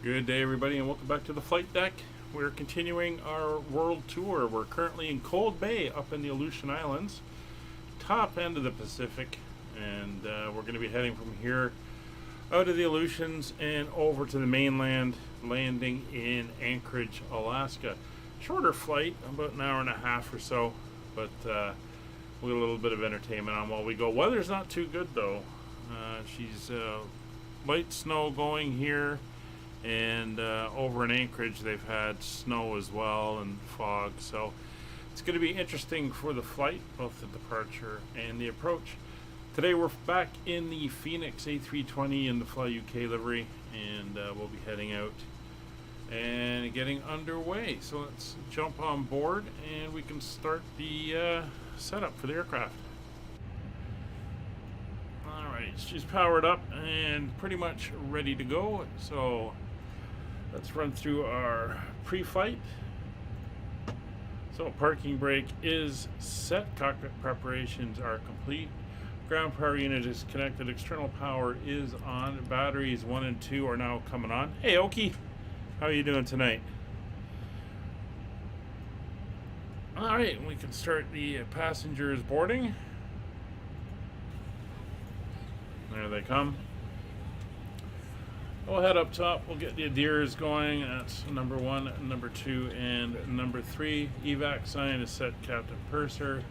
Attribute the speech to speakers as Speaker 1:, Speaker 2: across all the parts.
Speaker 1: Good day, everybody, and welcome back to the flight deck. We're continuing our world tour. We're currently in Cold Bay up in the Aleutian Islands, top end of the Pacific, and we're going to be heading from here out of the Aleutians and over to the mainland, landing in Anchorage, Alaska. Shorter flight, about an hour and a half or so, but we'll get a little bit of entertainment on while we go. Weather's not too good, though. She's light snow going here. And over in Anchorage, they've had snow as well and fog. So it's going to be interesting for the flight, both the departure and the approach. Today we're back in the Phoenix A320 in the Fly UK livery, and we'll be heading out and getting underway. So let's jump on board and we can start the setup for the aircraft. Alright, she's powered up and pretty much ready to go. So let's run through our pre-flight. So parking brake is set. Cockpit preparations are complete. Ground power unit is connected. External power is on. Batteries 1 and 2 are now coming on. Hey Okie, how are you doing tonight? Alright, we can start the passengers boarding. There they come. We'll head up top. We'll get the adheres going. That's number 1, number 2, and number 3. Evac sign is set, Captain Purser.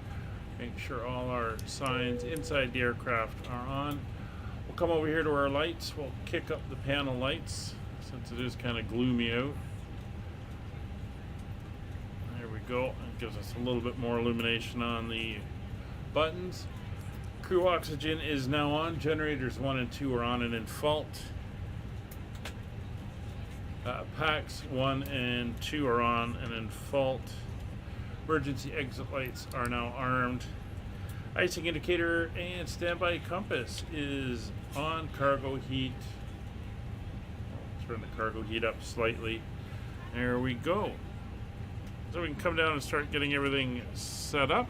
Speaker 1: Make sure all our signs inside the aircraft are on. We'll come over here to our lights. We'll kick up the panel lights since it is kind of gloomy out. There we go. It gives us a little bit more illumination on the buttons. Crew oxygen is now on. Generators 1 and 2 are on and in fault. Packs 1 and 2 are on and in fault. Emergency exit lights are now armed. Icing indicator and standby compass is on. Cargo heat. Let's turn the cargo heat up slightly. There we go. So we can come down and start getting everything set up.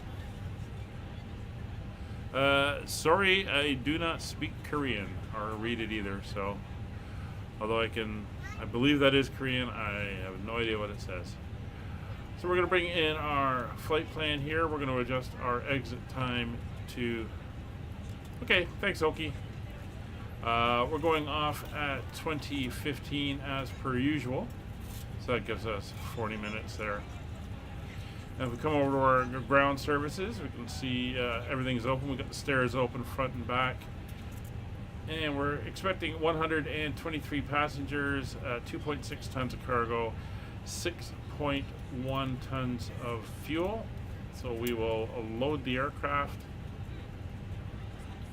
Speaker 1: Sorry, I do not speak Korean or read it either, so although I believe that is Korean, I have no idea what it says. So we're going to bring in our flight plan here. We're going to adjust our exit time to... Okay, thanks Okie. We're going off at 20:15 as per usual. So that gives us 40 minutes there. And if we come over to our ground services, we can see everything's open. We've got the stairs open front and back. And we're expecting 123 passengers, 2.6 tons of cargo, 6.1 tons of fuel. So we will load the aircraft.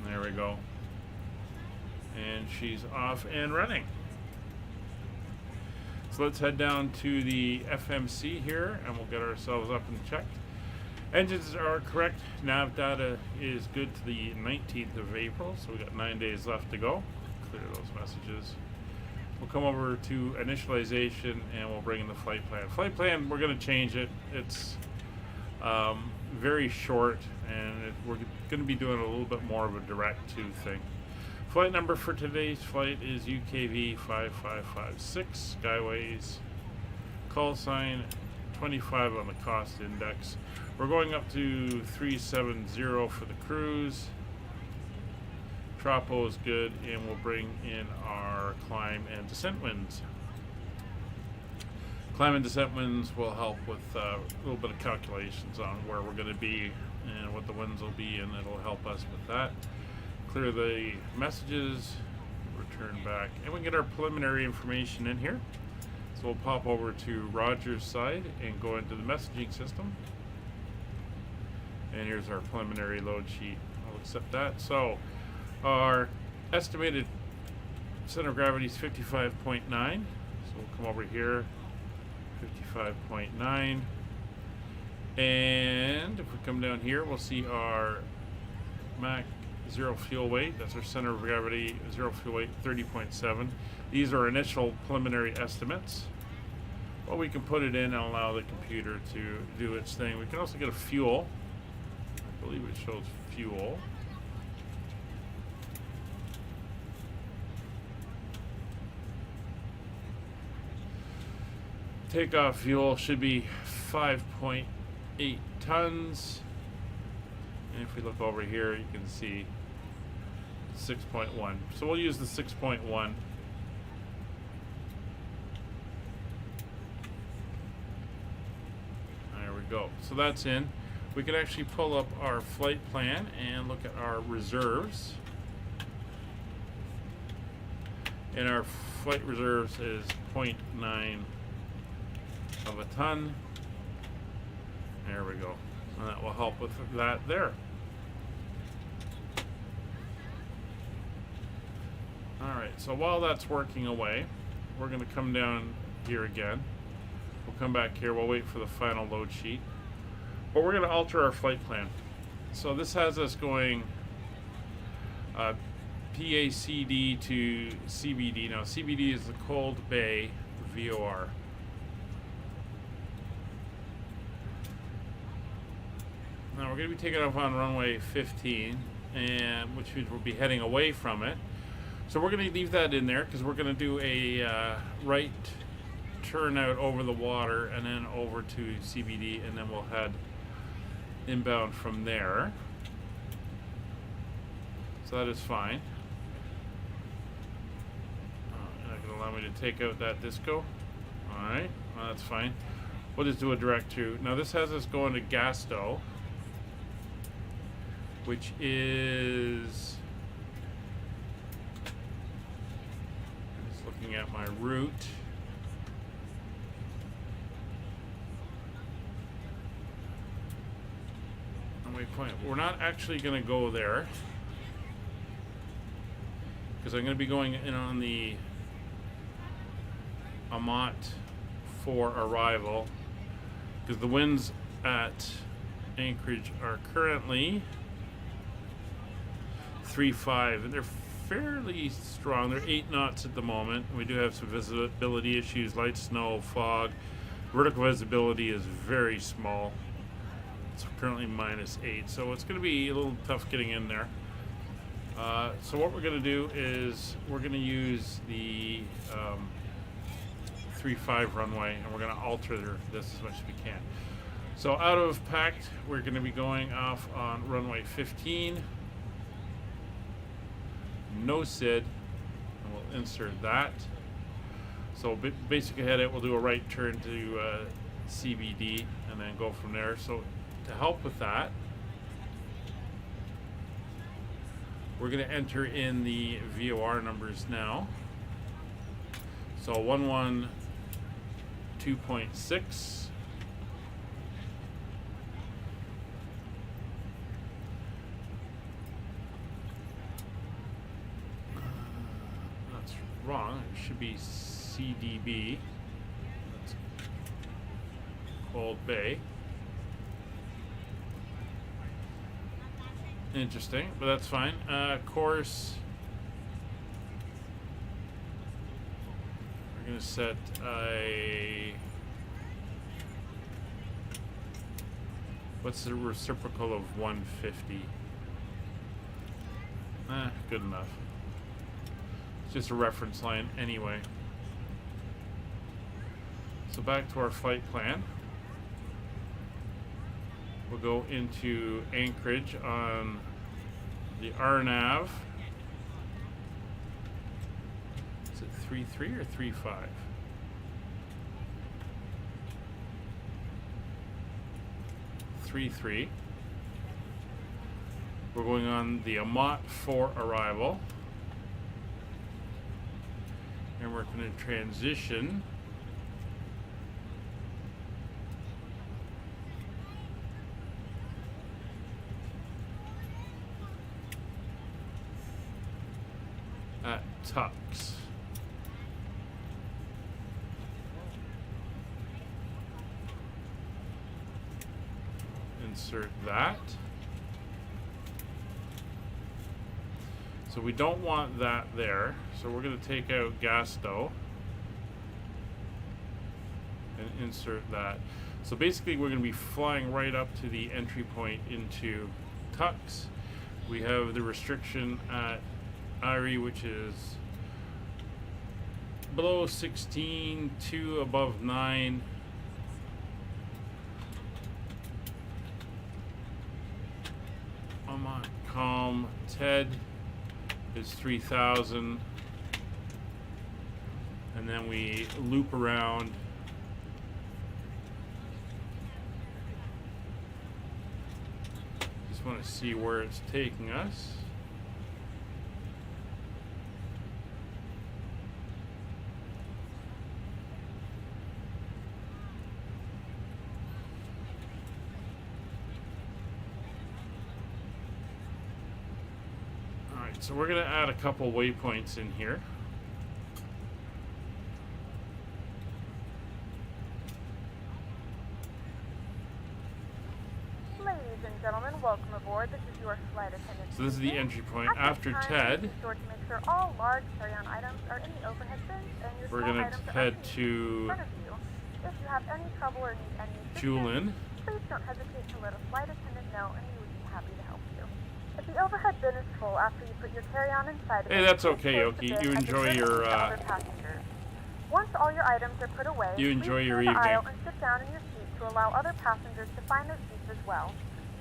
Speaker 1: There we go. And she's off and running. So let's head down to the FMC here and we'll get ourselves up and checked. Engines are correct. Nav data is good to the 19th of April, so we got 9 days left to go. Clear those messages. We'll come over to initialization and we'll bring in the flight plan. Flight plan, we're going to change it. It's very short, and we're going to be doing a little bit more of a direct to thing. Flight number for today's flight is UKV 5556, Skyways. Call sign 25 on the cost index. We're going up to 370 for the cruise. Tropo is good, and we'll bring in our climb and descent winds. Climb and descent winds will help with a little bit of calculations on where we're going to be and what the winds will be, and it'll help us with that. Clear the messages, return back, and we can get our preliminary information in here. So we'll pop over to Roger's side and go into the messaging system. And here's our preliminary load sheet. I'll accept that. So our estimated center of gravity is 55.9. So we'll come over here, 55.9. And if we come down here, we'll see our Mach 0 fuel weight. That's our center of gravity, 0 fuel weight, 30.7. These are initial preliminary estimates. Well, we can put it in and allow the computer to do its thing. We can also get a fuel. I believe it shows fuel. Takeoff fuel should be 5.8 tons. And if we look over here, you can see 6.1. So we'll use the 6.1. There we go. So that's in. We can actually pull up our flight plan and look at our reserves. And our flight reserves is 0.9 of a ton. There we go. And that will help with that there. Alright, so while that's working away, we're going to come down here again. We'll come back here, we'll wait for the final load sheet. But we're going to alter our flight plan. So this has us going PACD to CBD. Now CBD is the Cold Bay VOR. Now we're going to be taking off on runway 15, and which means we'll be heading away from it. So we're going to leave that in there because we're going to do a right turn out over the water and then over to CBD, and then we'll head inbound from there. So that is fine. You're not going to allow me to take out that disco. Alright, well, that's fine. We'll just do a direct to. Now this has us going to Gasto, which is, I'm just looking at my route. Waypoint. We're not actually going to go there because I'm going to be going in on the Amat for arrival, because the winds at Anchorage are currently 3.5 and they're fairly strong. They're 8 knots at the moment. We do have some visibility issues, light snow, fog. Vertical visibility is very small. It's currently -8, so it's going to be a little tough getting in there. So what we're going to do is we're going to use the 3.5 runway, and we're going to alter this as much as we can. So out of PACT, we're going to be going off on runway 15. No SID, and we'll insert that. So basically head out, we'll do a right turn to CBD and then go from there. So to help with that, we're going to enter in the VOR numbers now. So 112.6. That's wrong. It should be CDB. That's Cold Bay. Interesting, but that's fine. Course, we're going to set a, what's the reciprocal of 150? Good enough. It's just a reference line anyway. So back to our flight plan. We'll go into Anchorage on the RNAV. Is it 3.3 or 3.5? 3.3. We're going on the Amat for arrival. And we're going to transition at Tux. Insert that. So we don't want that there. So we're going to take out Gasto and insert that. So basically we're going to be flying right up to the entry point into Tux. We have the restriction at IRI, which is below 16, 2 above 9. Honeycomb, Ted is 3,000. And then we loop around. Just want to see where it's taking us. Alright, so we're going to add a couple waypoints in here.
Speaker 2: Gentlemen, welcome aboard. This is your flight attendant.
Speaker 1: So this is the entry point. After Ted,
Speaker 2: be sure to make sure all large carry-on items are in the overhead bins and your
Speaker 1: we're
Speaker 2: small
Speaker 1: going
Speaker 2: items
Speaker 1: to
Speaker 2: are
Speaker 1: head
Speaker 2: underneath
Speaker 1: to
Speaker 2: in front of you. If you have any trouble or need any assistance,
Speaker 1: Julin.
Speaker 2: please don't hesitate to let a flight attendant know, and he would be happy to help you. If the overhead bin is full after you put your carry-on inside of it,
Speaker 1: Hey, that's okay,
Speaker 2: close the
Speaker 1: Yoke.
Speaker 2: bin
Speaker 1: You
Speaker 2: and
Speaker 1: enjoy
Speaker 2: return it
Speaker 1: your
Speaker 2: to other passengers. Once all your items are put away,
Speaker 1: you enjoy
Speaker 2: please
Speaker 1: your
Speaker 2: clear the
Speaker 1: evening.
Speaker 2: aisle and sit down in your seat to allow other passengers to find their seats as well.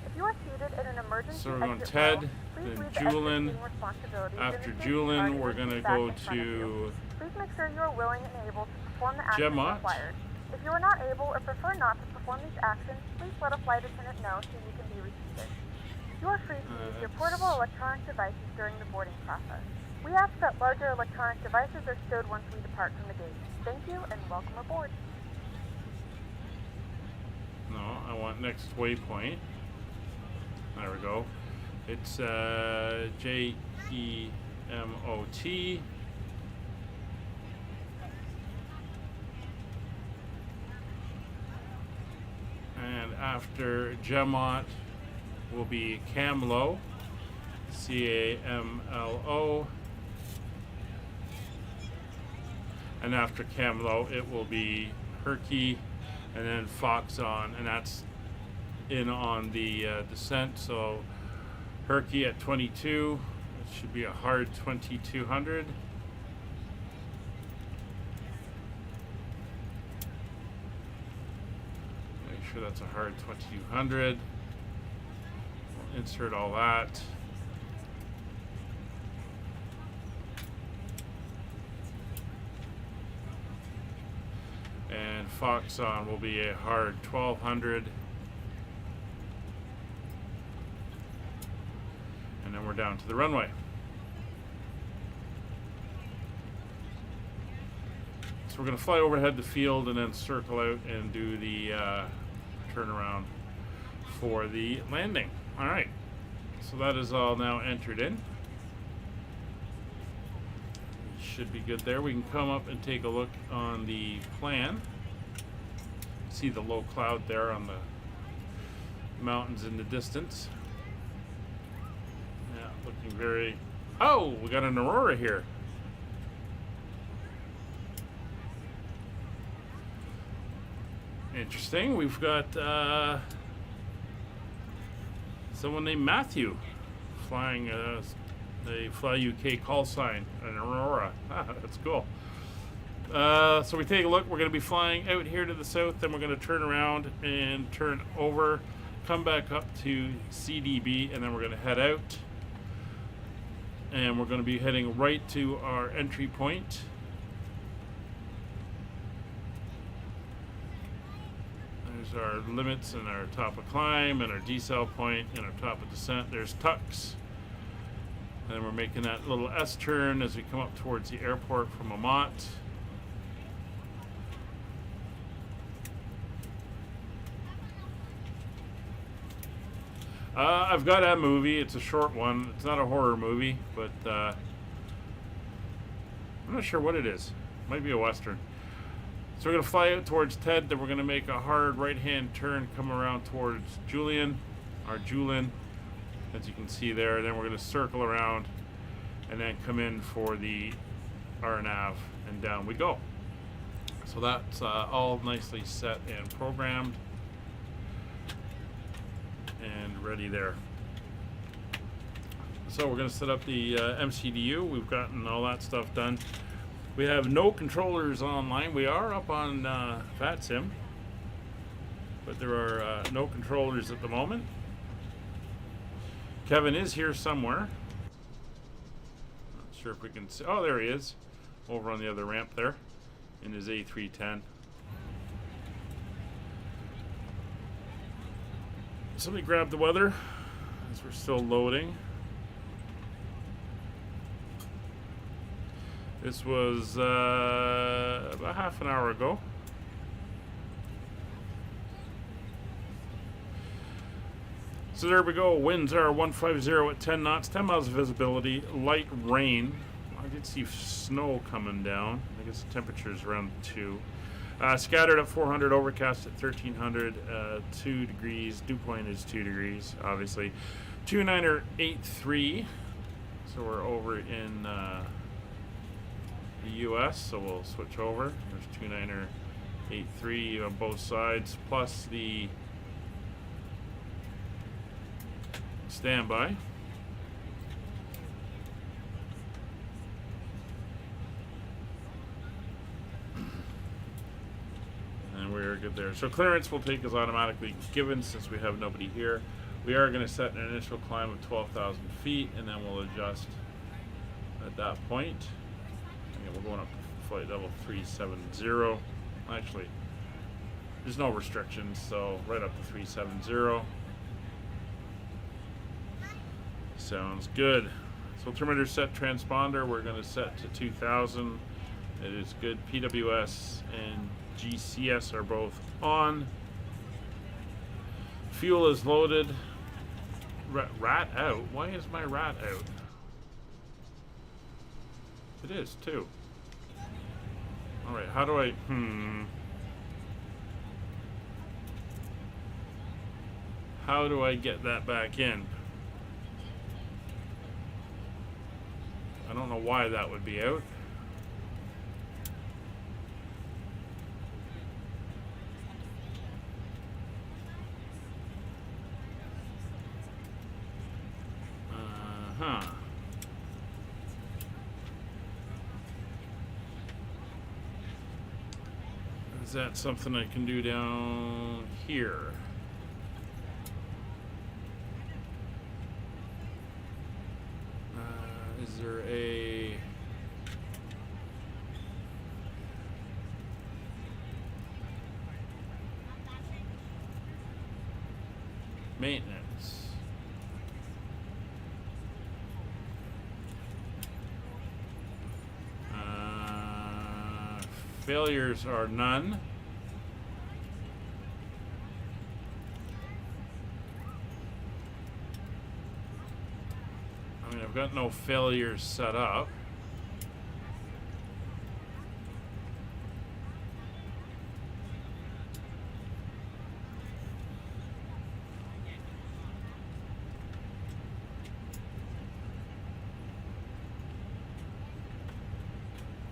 Speaker 2: If you are seated in an emergency
Speaker 1: So we're going
Speaker 2: exit
Speaker 1: Ted,
Speaker 2: row, please
Speaker 1: then
Speaker 2: read the
Speaker 1: Julin.
Speaker 2: exit responsibilities
Speaker 1: After
Speaker 2: in the safety
Speaker 1: Julin,
Speaker 2: card
Speaker 1: we're
Speaker 2: in
Speaker 1: going
Speaker 2: the
Speaker 1: to
Speaker 2: seat back
Speaker 1: go
Speaker 2: in front of you.
Speaker 1: to
Speaker 2: Please make sure you are willing and able to perform the actions
Speaker 1: Gemot.
Speaker 2: required. If you are not able or prefer not to perform these actions, please let a flight attendant know so you can be reseated. You are free to use your portable electronic devices during the boarding process. We ask that larger electronic devices are stowed once we depart from the gate. Thank you and welcome aboard.
Speaker 1: No, I want next waypoint. There we go. It's J-E-M-O-T. And after Gemot will be Camlo. C-A-M-L-O. And after Camlo, it will be Herky, and then Foxon, and that's in on the descent. So Herky at 22, it should be a hard 2200. Make sure that's a hard 2200. We'll insert all that. And Foxon will be a hard 1200. And then we're down to the runway. So we're going to fly overhead the field and then circle out and do the turnaround for the landing. All right. So that is all now entered in. Should be good there. We can come up and take a look on the plan. See the low cloud there on the mountains in the distance. Yeah, looking very... Oh, we got an aurora here. Interesting. We've got someone named Matthew flying the Fly UK call sign, an aurora. That's cool. So we take a look. We're going to be flying out here to the south, then we're going to turn around and turn over, come back up to CDB, and then we're going to head out. And we're going to be heading right to our entry point. There's our limits and our top of climb and our decel point and our top of descent. There's Tux. And then we're making that little S turn as we come up towards the airport from Amont. I've got a movie. It's a short one. It's not a horror movie, but I'm not sure what it is. Might be a Western. So we're going to fly out towards Ted. Then we're going to make a hard right-hand turn, come around towards Julin, as you can see there. Then we're going to circle around and then come in for the RNAV, and down we go. So that's all nicely set and programmed and ready there. So we're going to set up the MCDU. We've gotten all that stuff done. We have no controllers online. We are up on VATSim, but there are no controllers at the moment. Kevin is here somewhere. Not sure if we can see. Oh, there he is, over on the other ramp there, in his A310. Somebody grab the weather as we're still loading. This was about half an hour ago. So there we go. Winds are 150 at 10 knots, 10 miles of visibility, light rain. I did see snow coming down. I guess the temperature is around 2. Scattered at 400, overcast at 1300, 2 degrees. Dew point is 2 degrees, obviously. 2983. So we're over in the US, so we'll switch over. There's 2983 on both sides, plus the standby. And we're good there. So clearance will take is automatically given since we have nobody here. We are going to set an initial climb of 12,000 feet, and then we'll adjust at that point. And we're going up to flight level 370. Actually, there's no restrictions, so right up to 370. Sounds good. So altimeter set transponder, we're going to set to 2000. It is good. PWS and GCS are both on. Fuel is loaded. Rat out? Why is my rat out? It is too. Alright, how do I... How do I get that back in? I don't know why that would be out. Is that something I can do down here? Is there a... maintenance? Failures are none. I mean, I've got no failures set up.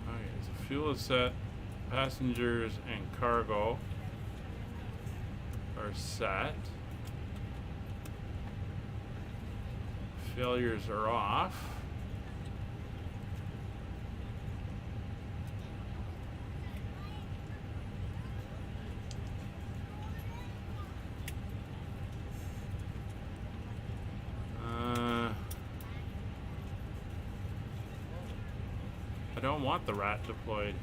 Speaker 1: Okay, so fuel is set. Passengers and cargo are set. Failures are off. I don't want the rat deployed.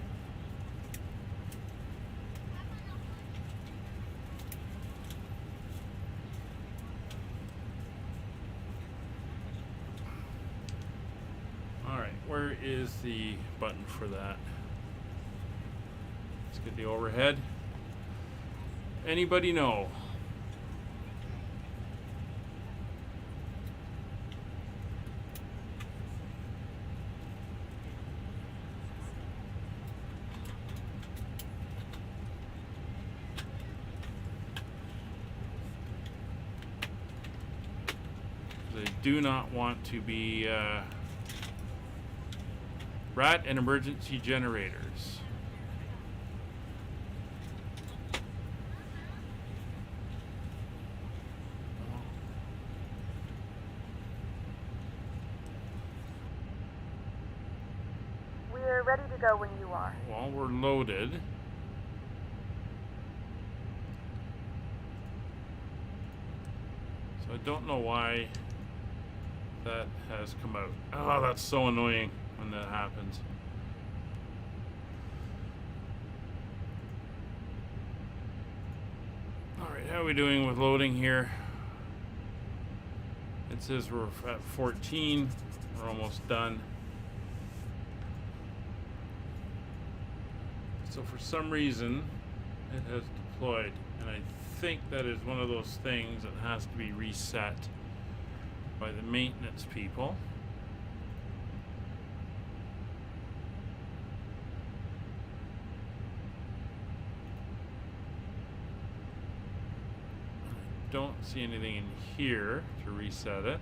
Speaker 1: Where is the button for that? Let's get the overhead. Anybody know? They do not want to be rat and emergency generators.
Speaker 2: We're ready to go when you are.
Speaker 1: Well, we're loaded. So I don't know why that has come out. Oh, that's so annoying when that happens. Alright, how are we doing with loading here? It says we're at 14. We're almost done. So for some reason, it has deployed. And I think that is one of those things that has to be reset by the maintenance people. I don't see anything in here to reset it.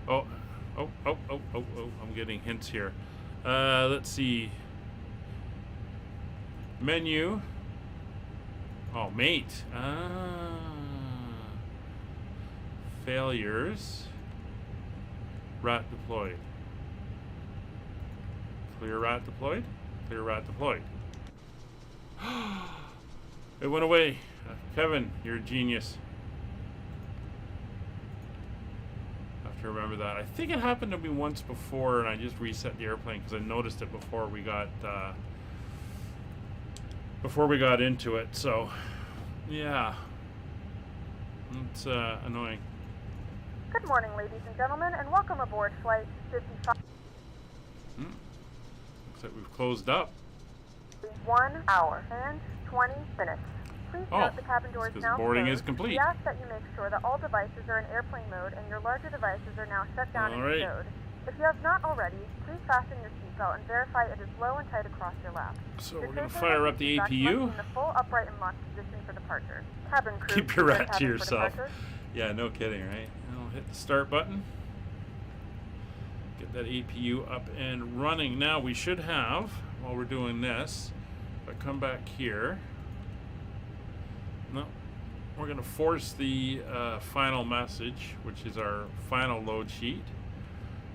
Speaker 1: Oh, I'm getting hints here. Let's see. Menu. Oh, mate. Failures. Rat deployed. Clear rat deployed. Clear rat deployed. It went away. Kevin, you're a genius. To remember that. I think it happened to me once before, and I just reset the airplane because I noticed it before we got into it. So, yeah, it's annoying.
Speaker 2: Good morning, ladies and gentlemen, and welcome aboard Flight 55.
Speaker 1: Looks like we've closed up.
Speaker 2: 1 hour and 20 minutes. Please note the cabin door is now
Speaker 1: boarding
Speaker 2: closed.
Speaker 1: is complete.
Speaker 2: We ask that you make sure that all devices are in airplane mode and your larger devices are now shut down and stowed. If you have not already, please fasten your seatbelt and verify it is low and tight across your lap.
Speaker 1: So we're going to fire up the APU.
Speaker 2: In the full upright and locked position for departure. Cabin crew,
Speaker 1: keep your rat to yourself. Yeah, no kidding, right? I'll hit the start button. Get that APU up and running. Now we should have, while we're doing this, if I come back here. No, we're going to force the final message, which is our final load sheet.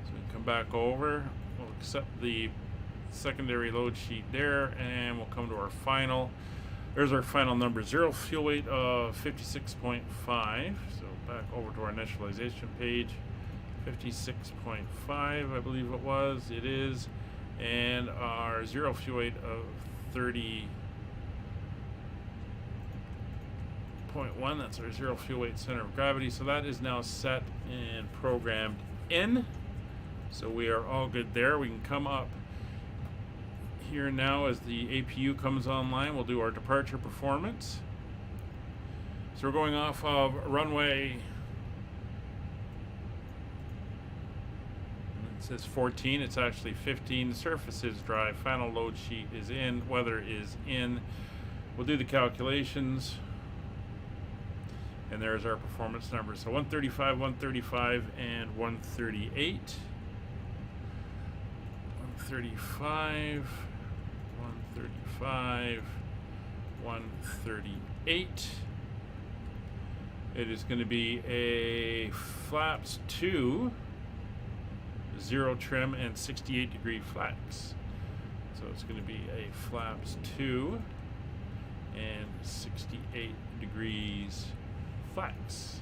Speaker 1: So we can come back over, we'll accept the secondary load sheet there, and we'll come to our final. There's our final number, 0 fuel weight of 56.5. So back over to our initialization page, 56.5, I believe it was. It is. And our 0 fuel weight of 30.1, that's our 0 fuel weight center of gravity. So that is now set and programmed in. So we are all good there. We can come up here now as the APU comes online. We'll do our departure performance. So we're going off of runway, it says 14, it's actually 15. The surface is dry, final load sheet is in, weather is in. We'll do the calculations, and there's our performance numbers. So 135, 135, and 138. 135, 135, 138. It is going to be a flaps 2, 0 trim, and 68 degree flaps. So it's going to be a flaps 2 and 68 degrees flaps.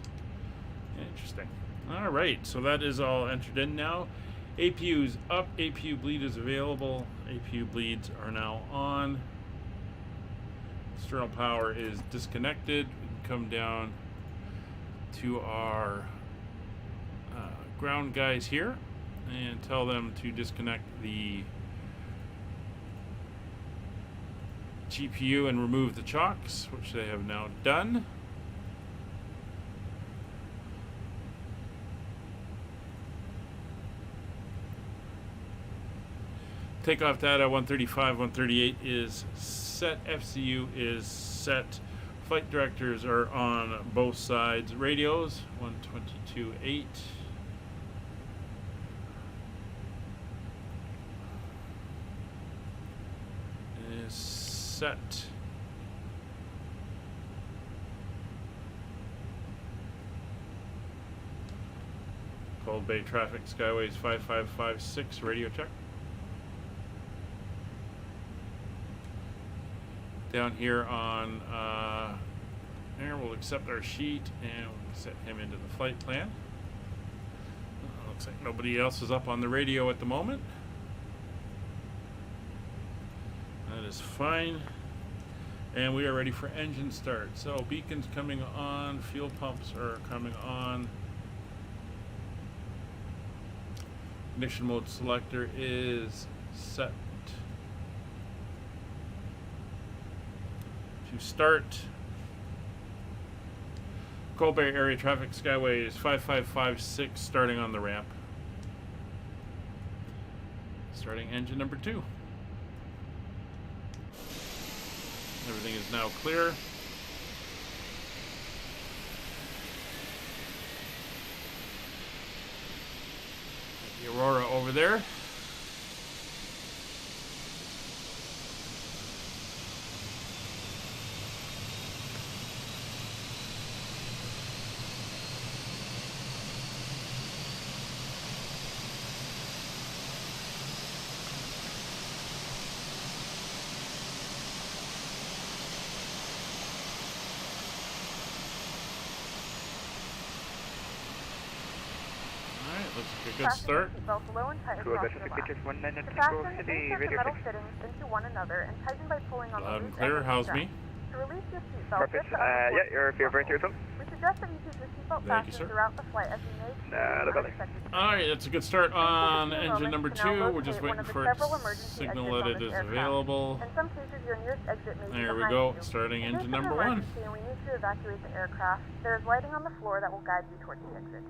Speaker 1: Interesting. All right, so that is all entered in now. APU is up, APU bleed is available, APU bleeds are now on. External power is disconnected. We can come down to our ground guys here and tell them to disconnect the GPU and remove the chocks, which they have now done. Takeoff data 135, 138 is set. FCU is set. Flight directors are on both sides. Radios 122.8 is set. Cold Bay traffic, Skyways 5556, radio check. Down here on there, we'll accept our sheet and we'll set him into the flight plan. Looks like nobody else is up on the radio at the moment. That is fine. And we are ready for engine start. So beacons coming on, fuel pumps are coming on. Ignition mode selector is set to start. Cold Bay area traffic, Skyways 5556, starting on the ramp. Starting engine number 2. Everything is now clear. The Aurora over there. Looks like a good start.
Speaker 2: Low and tight across your lap. To fasten, insert the metal fittings into one another and tighten by pulling on the
Speaker 1: Loud and
Speaker 2: loose
Speaker 1: clear.
Speaker 2: end of the
Speaker 1: How's
Speaker 2: strap.
Speaker 1: me?
Speaker 2: To release your seatbelt,
Speaker 3: Perfect. Yeah, you're very through.
Speaker 2: we suggest that you keep your seatbelt
Speaker 1: Thank you,
Speaker 2: fastened
Speaker 1: sir.
Speaker 2: throughout the flight as you may
Speaker 3: Not a belly.
Speaker 1: Alright, that's a good start on
Speaker 2: Take a few
Speaker 1: engine number
Speaker 2: moments to now
Speaker 1: 2. We're just
Speaker 2: locate one
Speaker 1: waiting
Speaker 2: of the
Speaker 1: for it
Speaker 2: several
Speaker 1: to
Speaker 2: emergency
Speaker 1: signal
Speaker 2: exits
Speaker 1: that
Speaker 2: on
Speaker 1: it
Speaker 2: this
Speaker 1: is
Speaker 2: aircraft.
Speaker 1: available.
Speaker 2: In some cases, your nearest exit may be
Speaker 1: There we
Speaker 2: behind
Speaker 1: go.
Speaker 2: you.
Speaker 1: Starting
Speaker 2: In
Speaker 1: engine
Speaker 2: case of
Speaker 1: number 1.
Speaker 2: emergency and we need to evacuate the aircraft, there is lighting on the floor that will guide you towards the exit.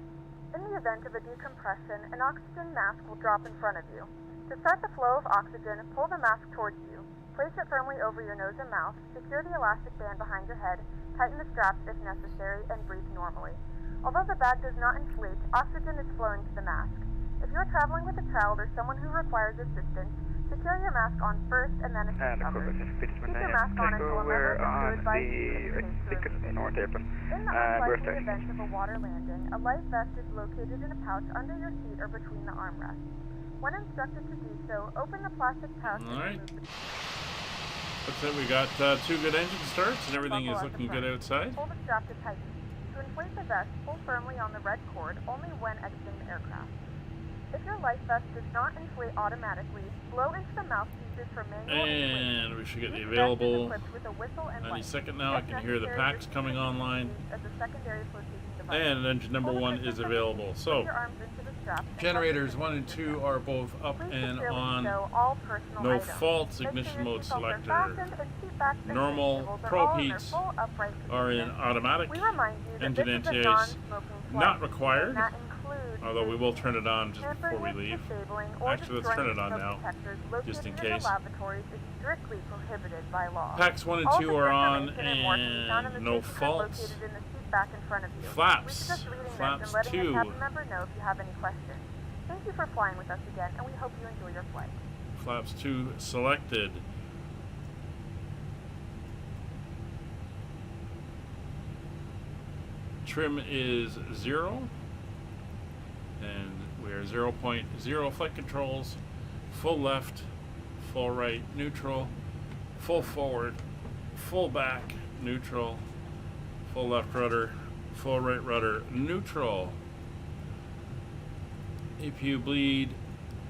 Speaker 2: In the event of a decompression, an oxygen mask will drop in front of you. To start the flow of oxygen, pull the mask towards you. Place it firmly over your nose and mouth, secure the elastic band behind your head, tighten the straps if necessary, and breathe normally. Although the bag does not inflate, oxygen is flowing to the mask. If you are traveling with a child or someone who requires assistance, secure your mask on first and then assist
Speaker 3: And of course,
Speaker 2: others.
Speaker 3: it's
Speaker 2: Keep your mask on until a member
Speaker 3: we're
Speaker 2: of the crew
Speaker 3: on
Speaker 2: advises you
Speaker 3: the
Speaker 2: it is safe to
Speaker 3: ticket
Speaker 2: remove it.
Speaker 3: north apron.
Speaker 2: In the
Speaker 3: We're
Speaker 2: unlikely
Speaker 3: starting.
Speaker 2: event of a water landing, a life vest is located in a pouch under your seat or between the armrests. When instructed to do so, open the plastic pouch and
Speaker 1: Alright.
Speaker 2: remove the
Speaker 1: Looks like we got 2 good engine starts and everything is looking good outside.
Speaker 2: Pull the strap to tighten. To inflate the vest, pull firmly on the red cord only when exiting the aircraft. If your life vest does not inflate automatically, blow into the mouthpieces for manual inflation.
Speaker 1: And we should get the
Speaker 2: Each vest is
Speaker 1: available
Speaker 2: equipped with a whistle and
Speaker 1: any
Speaker 2: light.
Speaker 1: second now. I
Speaker 2: If
Speaker 1: can hear the
Speaker 2: necessary,
Speaker 1: packs
Speaker 2: your
Speaker 1: coming
Speaker 2: seat can be
Speaker 1: online.
Speaker 2: used as a secondary flotation device.
Speaker 1: And engine number
Speaker 2: Pull the
Speaker 1: 1
Speaker 2: piston
Speaker 1: is
Speaker 2: from the
Speaker 1: available.
Speaker 2: seat,
Speaker 1: So
Speaker 2: put your arms into the strap, and
Speaker 1: generators
Speaker 2: help
Speaker 1: 1 and
Speaker 2: the
Speaker 1: 2 are both up
Speaker 2: Please
Speaker 1: and
Speaker 2: securely
Speaker 1: on.
Speaker 2: stow all personal
Speaker 1: No
Speaker 2: items.
Speaker 1: faults.
Speaker 2: Make sure
Speaker 1: Ignition
Speaker 2: your
Speaker 1: mode
Speaker 2: seatbelts are
Speaker 1: selector.
Speaker 2: fastened and seat backs and
Speaker 1: Normal,
Speaker 2: seat tables are
Speaker 1: Pro
Speaker 2: all in their
Speaker 1: Heats
Speaker 2: full upright
Speaker 1: are in
Speaker 2: position.
Speaker 1: automatic.
Speaker 2: We remind you that
Speaker 1: Engine
Speaker 2: this is a
Speaker 1: NTAs
Speaker 2: non-smoking flight,
Speaker 1: not required,
Speaker 2: and that includes
Speaker 1: although we will turn it on just before we
Speaker 2: tampering with,
Speaker 1: leave.
Speaker 2: disabling, or
Speaker 1: Actually, let's turn it on
Speaker 2: destroying
Speaker 1: now,
Speaker 2: smoke detectors located
Speaker 1: just in
Speaker 2: the
Speaker 1: case.
Speaker 2: lavatories is strictly prohibited by law.
Speaker 1: Packs 1 and
Speaker 2: All
Speaker 1: 2
Speaker 2: this
Speaker 1: are on
Speaker 2: information and more can be found in the
Speaker 1: and no
Speaker 2: safety grid
Speaker 1: faults.
Speaker 2: located in the seat back in front of you.
Speaker 1: Flaps.
Speaker 2: We suggest reading
Speaker 1: Flaps
Speaker 2: this and letting
Speaker 1: 2.
Speaker 2: a cabin member know if you have any questions. Thank you for flying with us again, and we hope you enjoy your flight.
Speaker 1: Flaps 2 selected. Trim is 0. And we are 0.0 flight controls. Full left, full right, neutral, full forward, full back, neutral, full left rudder, full right rudder, neutral. APU bleed,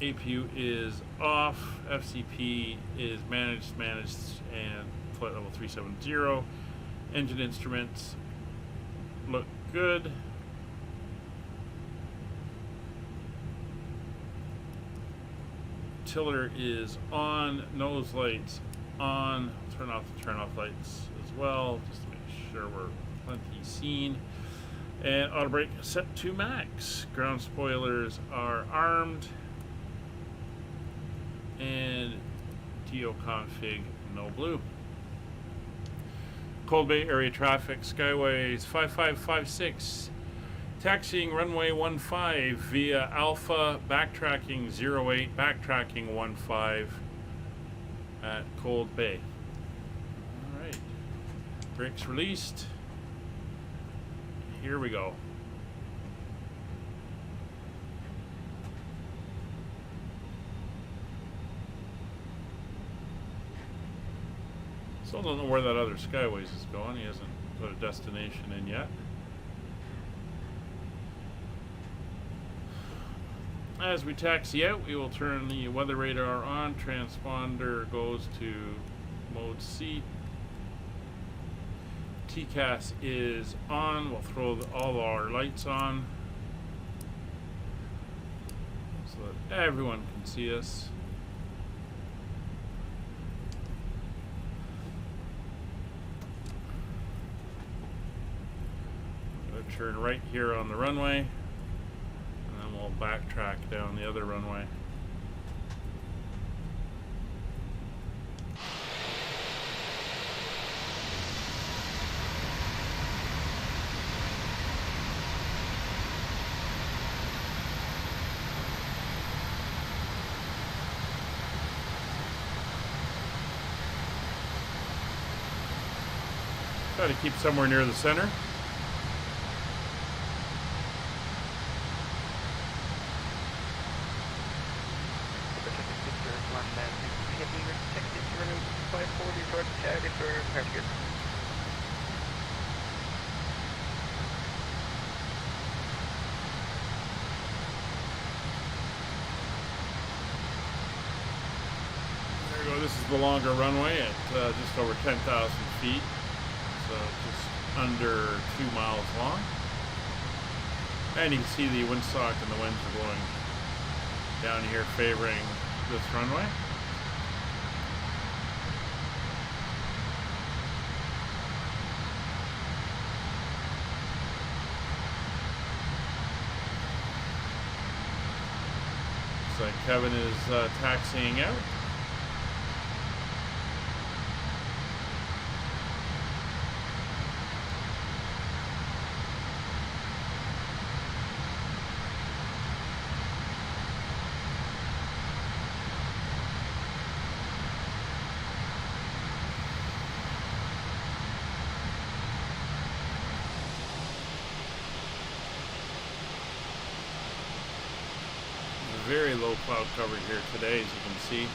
Speaker 1: APU is off, FCP is managed, and flight level 370. Engine instruments look good. Tiller is on, nose lights on, turn off the turn off lights as well, just to make sure we're plenty seen. And auto brake set to max. Ground spoilers are armed. And TO config no blue. Cold Bay area traffic, Skyways 5556. Taxiing runway 15 via Alpha, backtracking 08, backtracking 15 at Cold Bay. Alright. Brakes released. Here we go. Still don't know where that other Skyways is going. He hasn't put a destination in yet. As we taxi out, we will turn the weather radar on. Transponder goes to mode C. TCAS is on. We'll throw all our lights on so that everyone can see us. Turn right here on the runway, and then we'll backtrack down the other runway. Try to keep somewhere near the center. This is the longer runway at just over 10,000 feet, so just under 2 miles long. And you can see the windsock and the winds are blowing down here, favoring this runway. Looks like Kevin is taxiing out. Very low cloud cover here today, as you can see.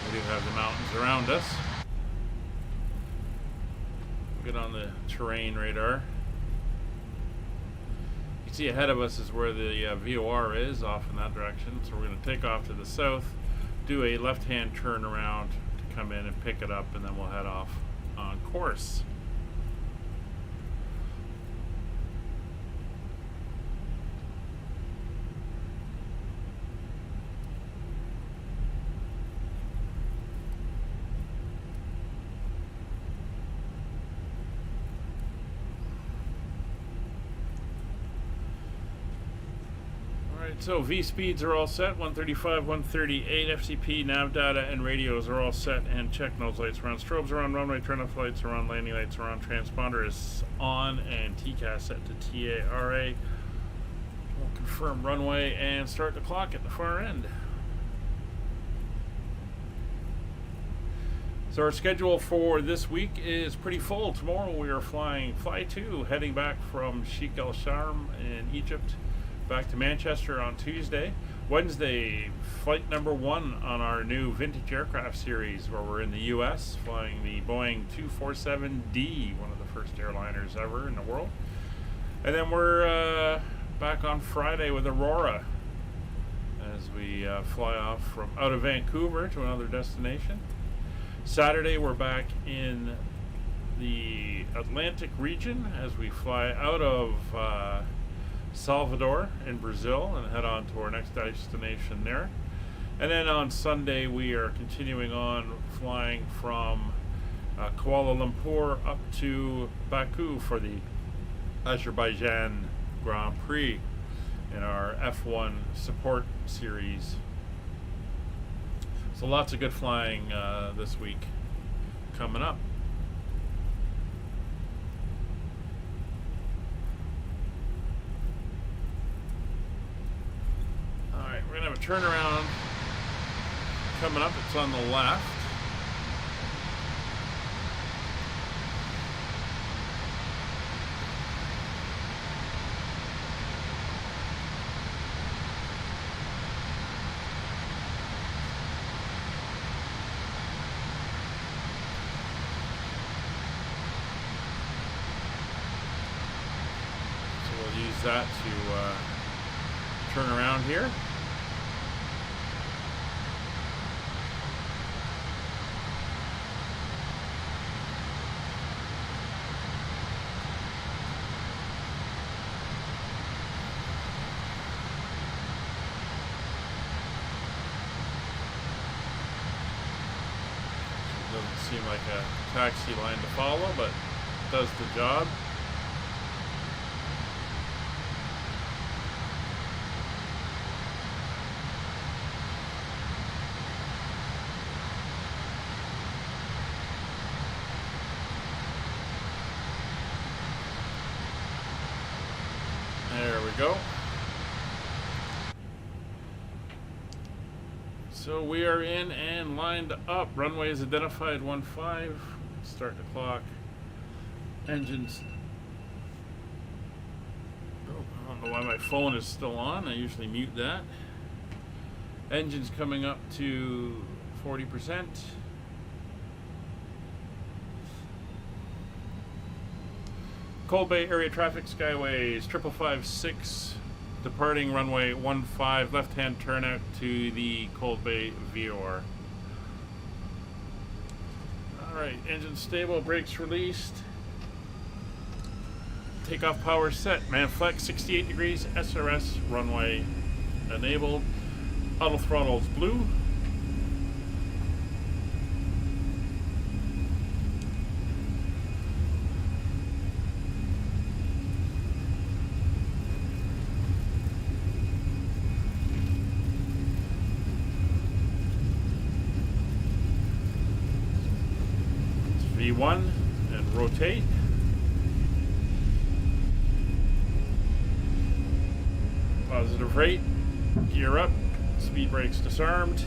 Speaker 1: We do have the mountains around us. Get on the terrain radar. You can see ahead of us is where the VOR is, off in that direction. So we're going to take off to the south, do a left-hand turn around to come in and pick it up, and then we'll head off on course. So V speeds are all set, 135, 138, FCP, nav data, and radios are all set, and check nose lights are on, strobes are on, runway turn-off lights are on, landing lights are on, transponder is on, and TCAS set to TARA. We'll confirm runway and start the clock at the far end. So our schedule for this week is pretty full. Tomorrow we are flying Fly 2, heading back from Sheikh El Sharm in Egypt, back to Manchester on Tuesday. Wednesday, flight number 1 on our new vintage aircraft series, where we're in the US flying the Boeing 247D, one of the first airliners ever in the world. And then we're back on Friday with Aurora as we fly off from out of Vancouver to another destination. Saturday we're back in the Atlantic region as we fly out of Salvador in Brazil and head on to our next destination there. And then on Sunday we are continuing on flying from Kuala Lumpur up to Baku for the Azerbaijan Grand Prix in our F1 support series. So lots of good flying this week coming up. We're going to have a turnaround coming up. It's on the left. use that to turn around here. Doesn't seem like a taxi line to follow, but it does the job. There we go. So we are in and lined up. Runway is identified 15. Start the clock. Engines. Oh, I don't know why my phone is still on. I usually mute that. Engines coming up to 40%. Cold Bay area traffic skyways 5556. Departing runway 15, left-hand turnout to the Cold Bay VOR. Alright, engine stable, brakes released. Takeoff power set, man flex 68 degrees, SRS runway enabled. Auto throttle's blue. V1 and rotate. Positive rate, gear up, speed brakes disarmed.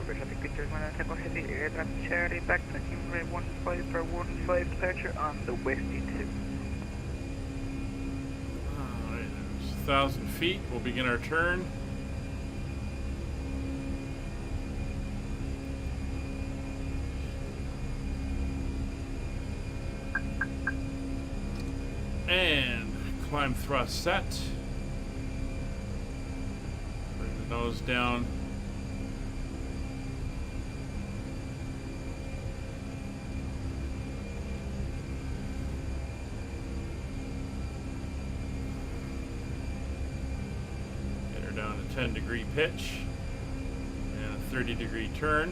Speaker 3: Traffic pictures, Takeoff heavy air traffic charity, backtracking runway 15 for 15 departure on the West E2.
Speaker 1: Alright, there's 1,000 feet. We'll begin our turn. And climb thrust set. Bring the nose down. Get her down to 10-degree pitch and a 30-degree turn.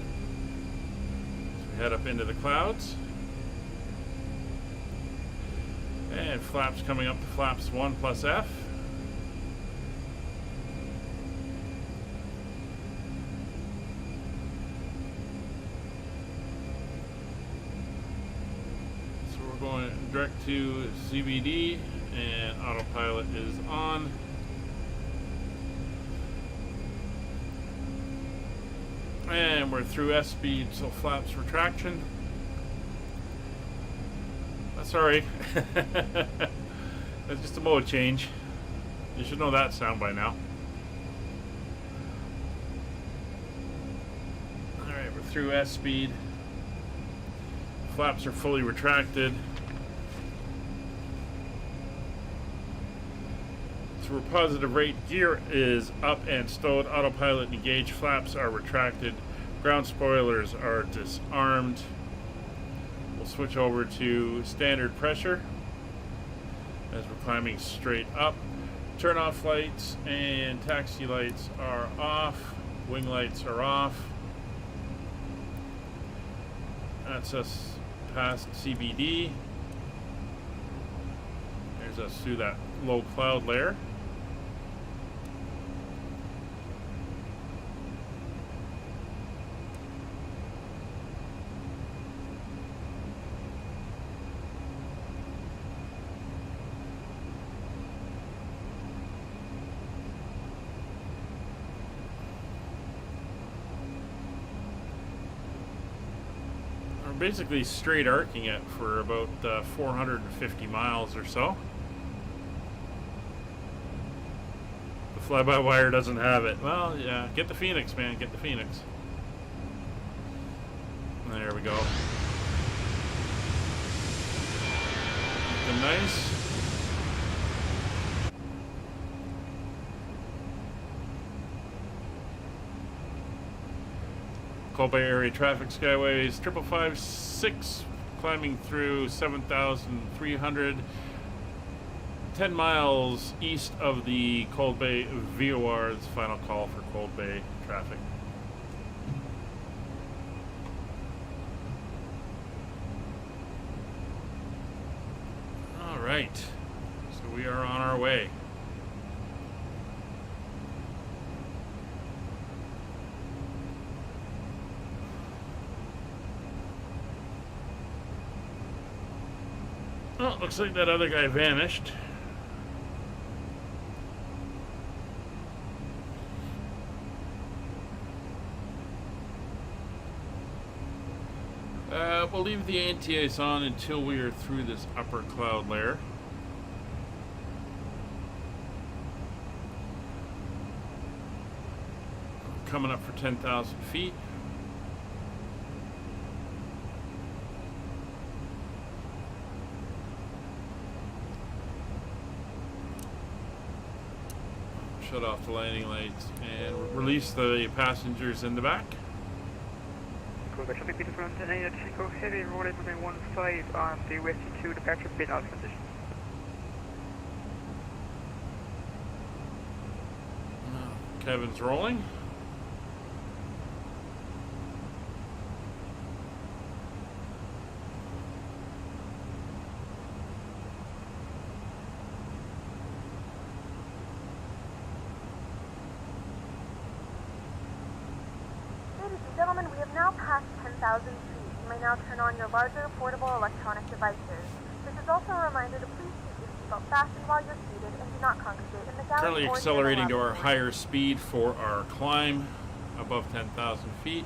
Speaker 1: So we head up into the clouds. And flaps coming up to flaps 1 plus F. So we're going direct to CBD and autopilot is on. And we're through S speed, so flaps retraction. Sorry. That's just a mode change. You should know that sound by now. Alright, we're through S speed. Flaps are fully retracted. So we're positive rate. Gear is up and stowed. Autopilot engaged. Flaps are retracted. Ground spoilers are disarmed. We'll switch over to standard pressure as we're climbing straight up. Turn off lights and taxi lights are off. Wing lights are off. That's us past CBD. There's us through that low cloud layer. Basically straight arcing it for about 450 miles or so. Fly-by-wire doesn't have it. Well, yeah, get the Phoenix, man. Get the Phoenix. There we go. Looking nice. Cold Bay area traffic skyways 5556 climbing through 7,300. 10 miles east of the Cold Bay VOR. It's final call for Cold Bay traffic. All right, so we are on our way. Oh, looks like that other guy vanished. We'll leave the anti-ice on until we are through this upper cloud layer. Coming up for 10,000 feet. Shut off the landing lights and release the passengers in the back.
Speaker 3: Cool, traffic people from Chico Heavy, rolling runway 15 on the WST2 departure bin out transition.
Speaker 1: Kevin's rolling.
Speaker 2: Gentlemen, we have now passed 10,000 feet. You may now turn on your larger portable electronic devices. This is also a remander to please keep your seatbelt fastened while you're seated and do not congregate in the galley.
Speaker 1: Currently accelerating to our higher speed for our climb above 10,000 feet.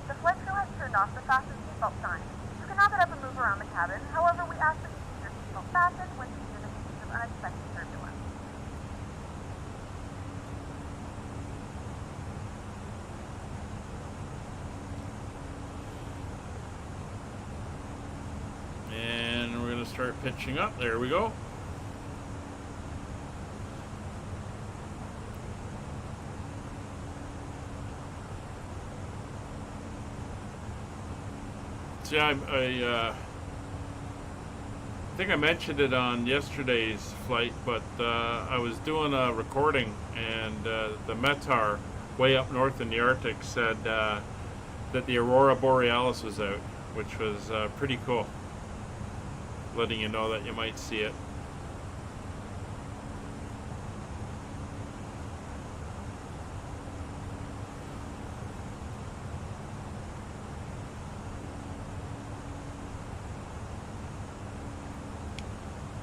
Speaker 2: The flight crew has turned off the fasten seatbelt sign. You can now get up and move around the cabin. However, we ask that you keep your seatbelt fastened when seated in the case of unexpected turbulence.
Speaker 1: And we're going to start pitching up. There we go. Yeah, I think I mentioned it on yesterday's flight, but I was doing a recording, and the METAR way up north in the Arctic said that the Aurora Borealis was out, which was pretty cool, letting you know that you might see it.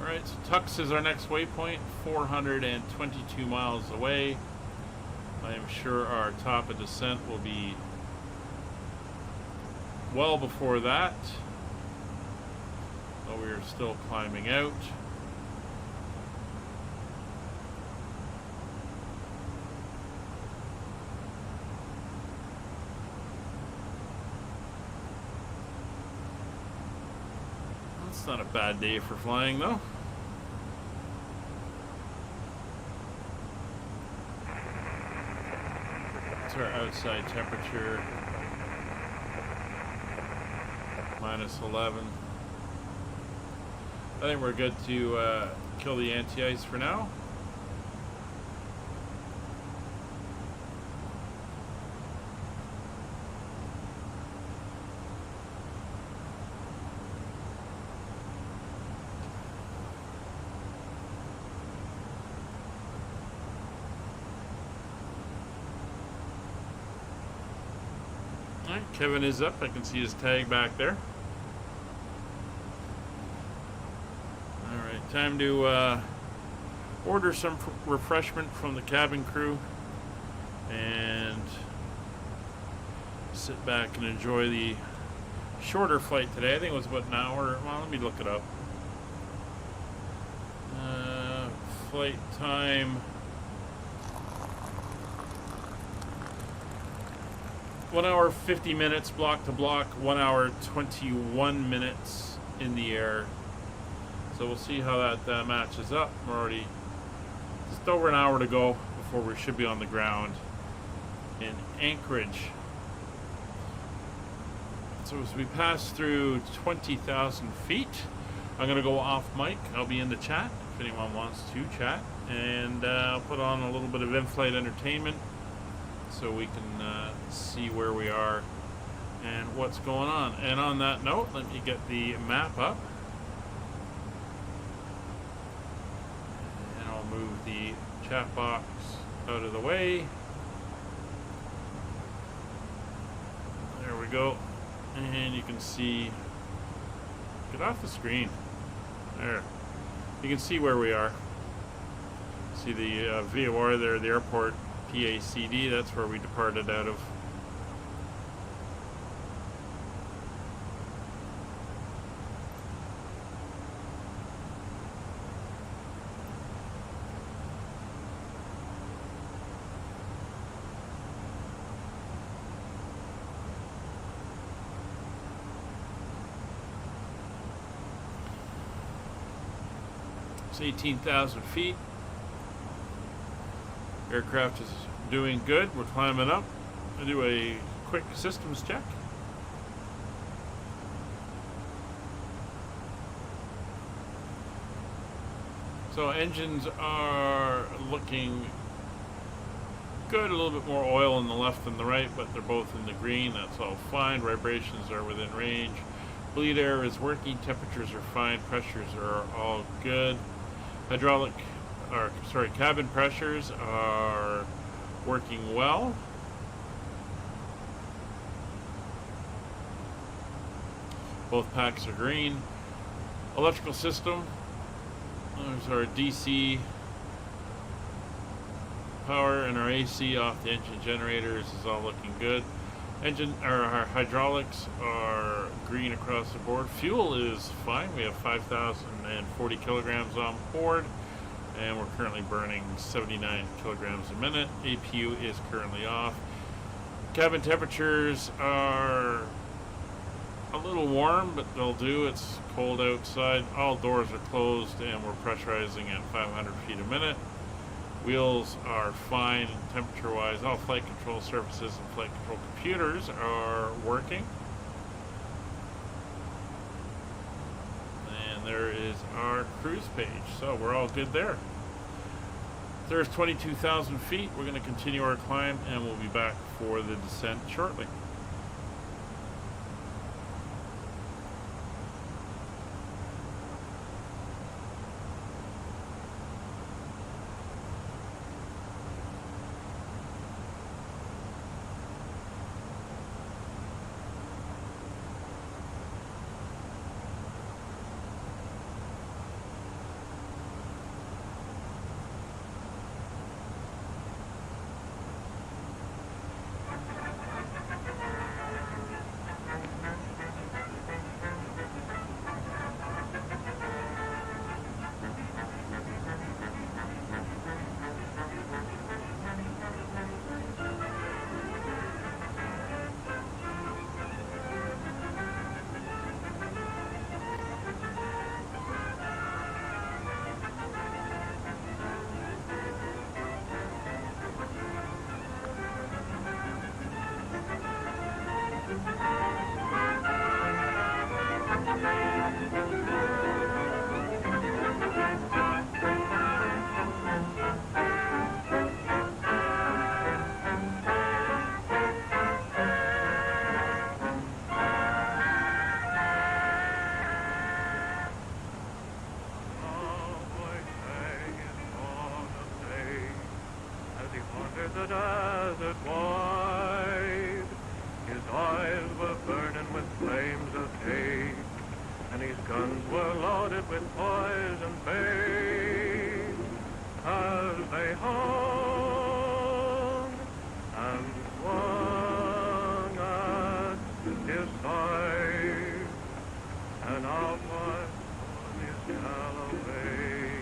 Speaker 1: Alright, so Tux is our next waypoint, 422 miles away. I am sure our top of descent will be well before that. But we are still climbing out. It's not a bad day for flying though. That's our outside temperature. -11. I think we're good to kill the anti-ice for now. Alright, Kevin is up. I can see his tag back there. Alright, time to order some refreshment from the cabin crew and sit back and enjoy the shorter flight today. I think it was about an hour. Well, let me look it up. Flight time. 1 hour 50 minutes block to block. 1 hour 21 minutes in the air. So we'll see how that matches up. We're already just over an hour to go before we should be on the ground in Anchorage. So as we pass through 20,000 feet, I'm going to go off mic. I'll be in the chat if anyone wants to chat. And I'll put on a little bit of in-flight entertainment so we can see where we are and what's going on. And on that note, let me get the map up. And I'll move the chat box out of the way. There we go. And you can see, get off the screen. There. You can see where we are. See the VOR there, the airport, PACD, that's where we departed out of. It's 18,000 feet. Aircraft is doing good. We're climbing up. I'll do a quick systems check. So engines are looking good. A little bit more oil on the left than the right, but they're both in the green. That's all fine. Vibrations are within range. Bleed air is working. Temperatures are fine. Pressures are all good. Cabin pressures are working well. Both packs are green. Electrical system. There's our DC power and our AC off the engine generators is all looking good. Our hydraulics are green across the board. Fuel is fine. We have 5,040 kilograms on board, and we're currently burning 79 kilograms a minute. APU is currently off. Cabin temperatures are a little warm, but they'll do. It's cold outside. All doors are closed, and we're pressurizing at 500 feet a minute. Wheels are fine temperature-wise. All flight control surfaces and flight control computers are working. And there is our cruise page. So we're all good there. There's 22,000 feet. We're going to continue our climb, and we'll be back for the descent shortly.
Speaker 4: The desert wide, his eyes were burning with flames of hate, and his guns were loaded with poison bait. As they hung and swung his side. An outlaw on his Galloway,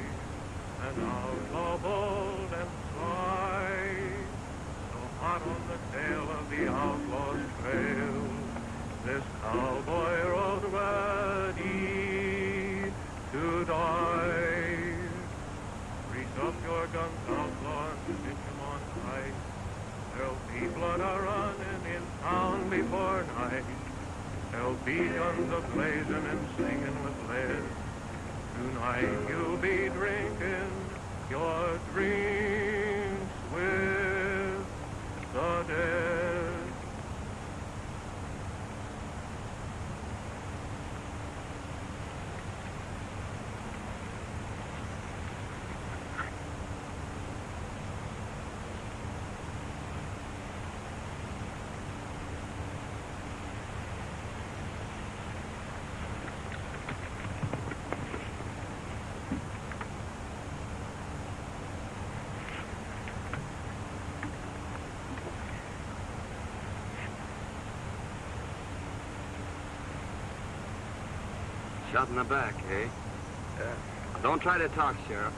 Speaker 4: an outlaw bold and sly, so hot on the tail of the outlaw's trail, this cowboy rode ready to die. Grease up your guns, outlaw, and stick 'em on tight. There'll be blood a-running in town before night. There'll be guns a-blazing and singing with lead. Tonight you'll be drinking your drinks with the dead.
Speaker 5: Shot in the back, eh? Yeah. Don't try to talk, Sheriff.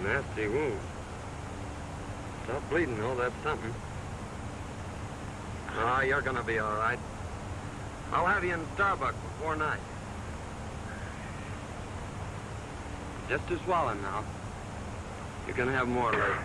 Speaker 5: Nasty wound. Stop bleeding, though. That's something. Ah, you're gonna be all right. I'll have you in Starbucks before night. Just to swallow now. You can have more later.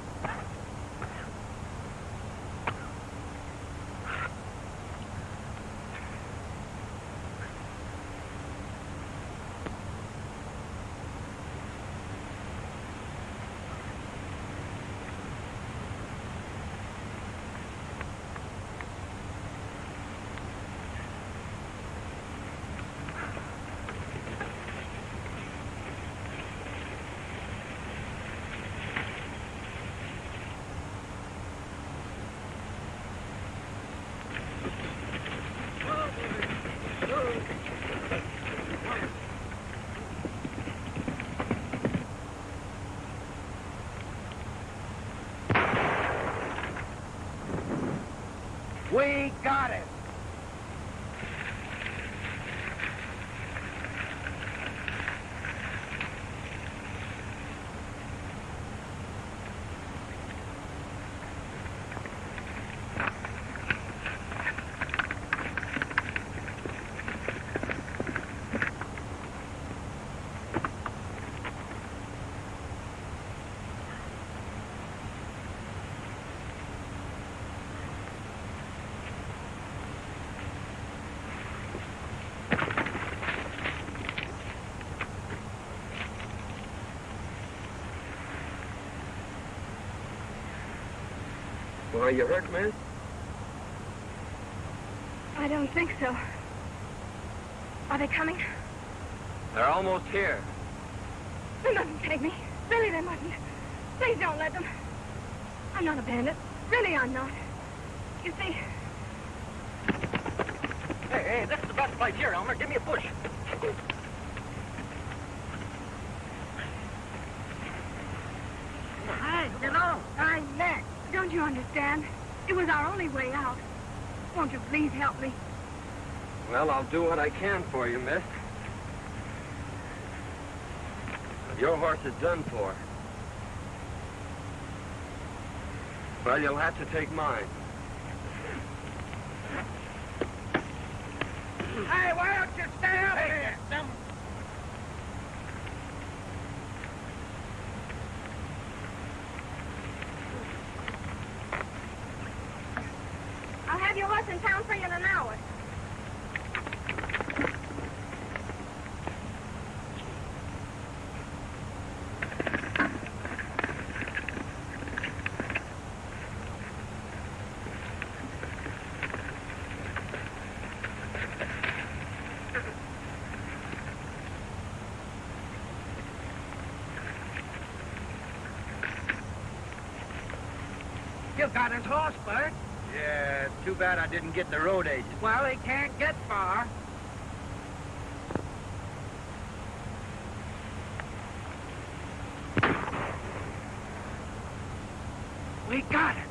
Speaker 6: We got it.
Speaker 5: Are you hurt, miss?
Speaker 2: I don't think so. Are they coming?
Speaker 5: They're almost here.
Speaker 2: They mustn't take me. Really, they mustn't. Please don't let them. I'm not a bandit. Really, I'm not. You see...
Speaker 6: Hey, this is the best place here, Elmer. Give me a push. Hey, get on.
Speaker 2: I'm next. Don't you understand? It was our only way out. Won't you please help me?
Speaker 5: Well, I'll do what I can for you, miss. But your horse is done for. Well, you'll have to take mine.
Speaker 6: Hey, why don't you stay up here?
Speaker 2: I'll have your horse in town for you in an hour.
Speaker 6: Dave got his horse, Bert.
Speaker 5: Yeah, too bad I didn't get the road agent.
Speaker 6: Well, he can't get far. We got it.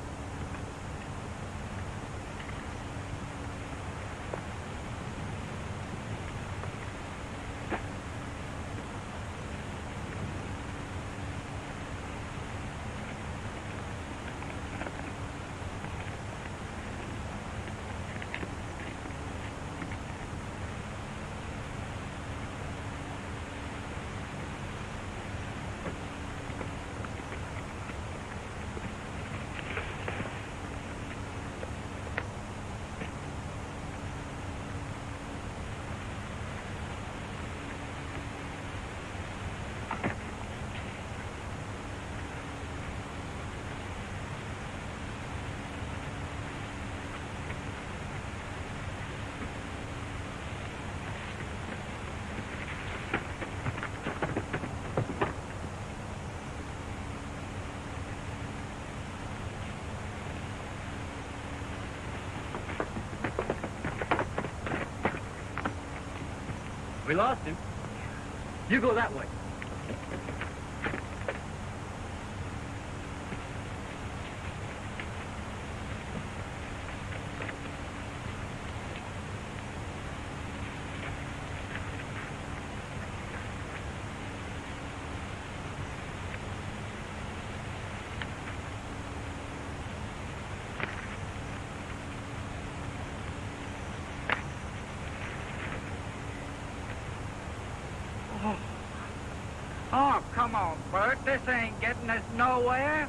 Speaker 5: We lost him. You go that way.
Speaker 6: Oh, come on, Bert. This ain't getting us nowhere.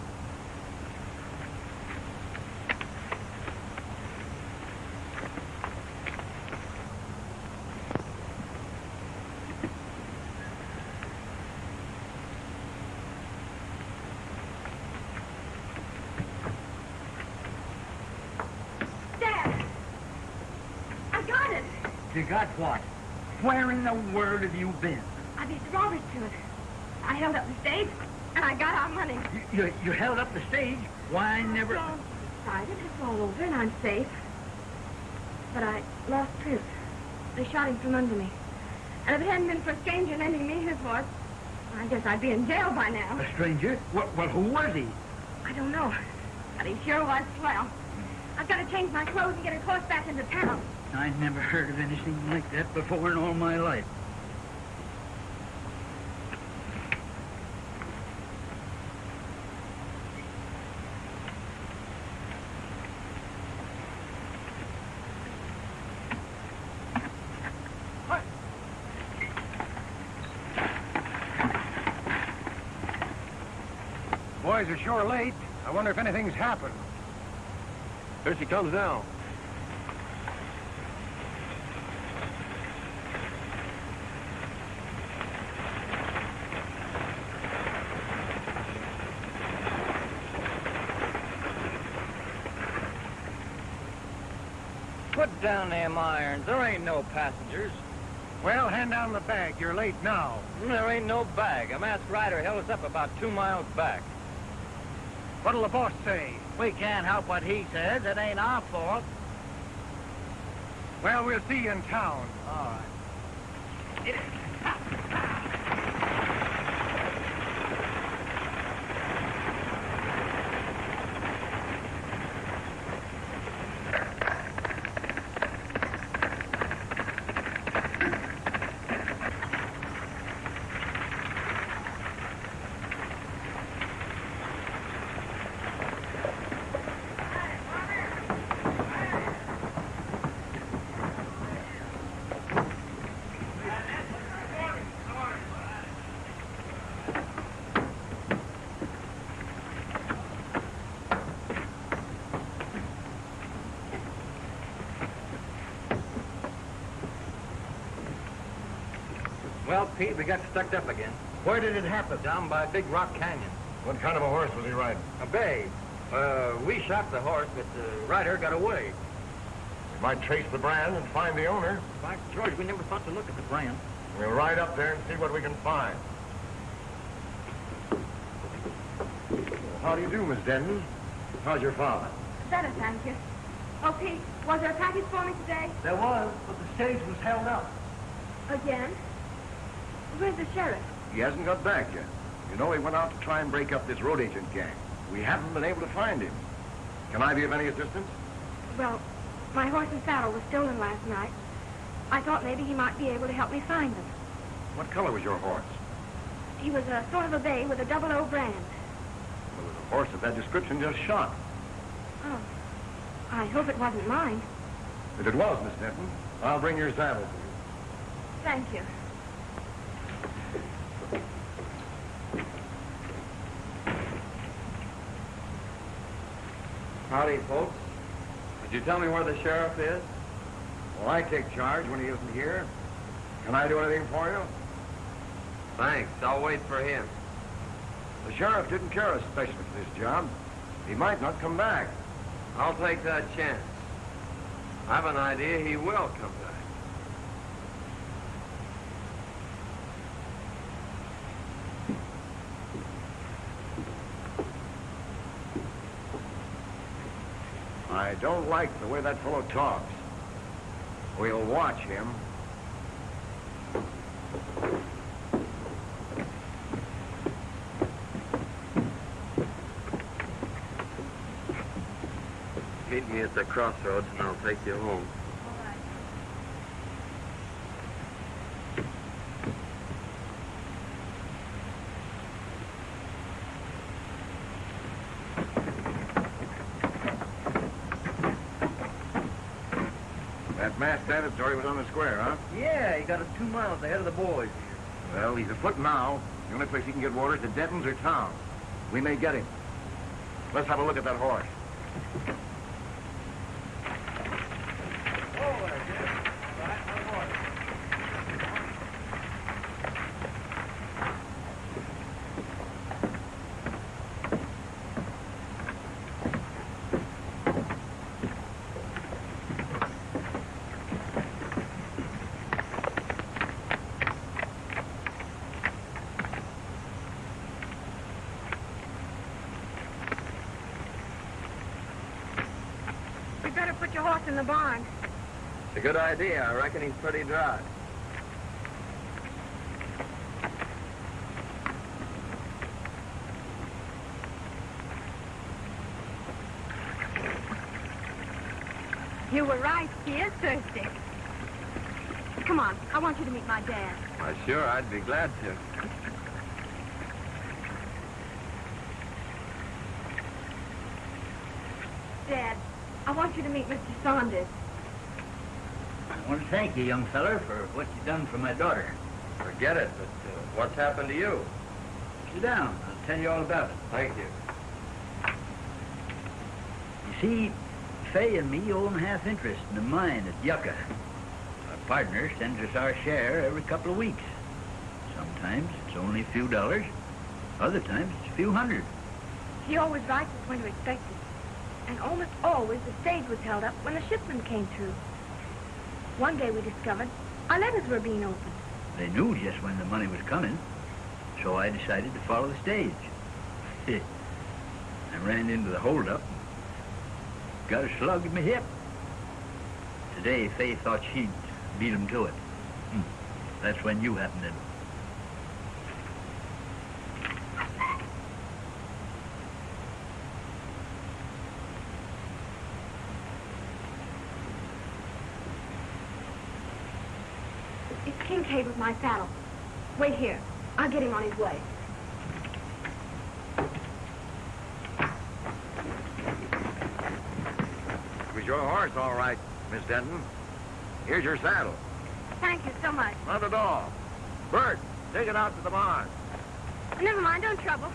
Speaker 2: Dad! I got it!
Speaker 6: You got what? Where in the world have you been?
Speaker 2: I beat the robbers to it. I held up the stage, and I got our money.
Speaker 6: You held up the stage? Why, I never...
Speaker 2: Well, decided it's all over, and I'm safe. But I lost Prince. They shot him from under me. And if it hadn't been for a stranger lending me his horse, I guess I'd be in jail by now.
Speaker 6: A stranger? Well, who was he?
Speaker 2: I don't know, but he sure was swell. I've got to change my clothes and get his horse back into town.
Speaker 6: I never heard of anything like that before in all my life.
Speaker 7: Boys are sure late. I wonder if anything's happened.
Speaker 5: Here she comes now.
Speaker 6: Put down them irons. There ain't no passengers.
Speaker 7: Well, hand down the bag. You're late now.
Speaker 6: There ain't no bag. A masked rider held us up about 2 miles back.
Speaker 7: What'll the boss say?
Speaker 6: We can't help what he says. It ain't our fault.
Speaker 7: Well, we'll see you in town.
Speaker 6: All right.
Speaker 5: Well, Pete, we got stuck up again.
Speaker 7: Where did it happen?
Speaker 5: Down by Big Rock Canyon.
Speaker 7: What kind of a horse was he riding?
Speaker 5: A bay. We shot the horse, but the rider got away.
Speaker 7: We might trace the brand and find the owner.
Speaker 6: By George, we never thought to look at the brand.
Speaker 7: We'll ride up there and see what we can find. How do you do, Miss Denton? How's your father?
Speaker 2: Better, thank you. Oh, Pete, was there a package for me today?
Speaker 8: There was, but the stage was held up.
Speaker 2: Again? Where's the sheriff?
Speaker 7: He hasn't got back yet. You know, he went out to try and break up this road agent gang. We haven't been able to find him. Can I be of any assistance?
Speaker 2: Well, my horse and saddle was stolen last night. I thought maybe he might be able to help me find them.
Speaker 7: What color was your horse?
Speaker 2: He was a sort of a bay with a 00 brand.
Speaker 7: Well, a horse of that description just shot.
Speaker 2: Oh, I hope it wasn't mine.
Speaker 7: If it was, Miss Denton, I'll bring your saddle to you.
Speaker 2: Thank you.
Speaker 5: Howdy, folks. Could you tell me where the sheriff is?
Speaker 7: Well, I take charge when he isn't here. Can I do anything for you?
Speaker 5: Thanks. I'll wait for him.
Speaker 7: The sheriff didn't care especially for this job. He might not come back.
Speaker 5: I'll take that chance. I have an idea he will come back.
Speaker 7: I don't like the way that fellow talks. We'll watch him.
Speaker 5: Meet me at the crossroads and I'll take you home.
Speaker 7: That masked bandit story was on the square, huh?
Speaker 8: Yeah, he got us 2 miles ahead of the boys.
Speaker 7: Well, he's afoot now. The only place he can get water is at Denton's or town. We may get him. Let's have a look at that horse.
Speaker 2: You better put your horse in the barn.
Speaker 5: It's a good idea. I reckon he's pretty dry.
Speaker 2: You were right. He is thirsty. Come on. I want you to meet my dad.
Speaker 5: Why, sure, I'd be glad to.
Speaker 2: Dad, I want you to meet Mr. Saunders.
Speaker 8: I want to thank you, young feller, for what you done for my daughter.
Speaker 5: Forget it, but what's happened to you?
Speaker 8: Sit down. I'll tell you all about it.
Speaker 5: Thank you.
Speaker 8: You see, Fay and me own half interest in the mine at Yucca. Our partner sends us our share every couple of weeks. Sometimes it's only a few dollars. Other times it's a few hundred.
Speaker 2: He always writes us when to expect it. And almost always the stage was held up when the shipment came through. One day we discovered our letters were being opened.
Speaker 8: They knew just when the money was coming, so I decided to follow the stage. I ran into the holdup and got a slug in my hip. Today, Fay thought she'd beat him to it. That's when you happened in.
Speaker 2: It's Kincaid with my saddle. Wait here. I'll get him on his way.
Speaker 7: It was your horse, all right, Miss Denton. Here's your saddle.
Speaker 2: Thank you so much.
Speaker 7: Not at all. Bert, take it out to the barn.
Speaker 2: Never mind, don't trouble.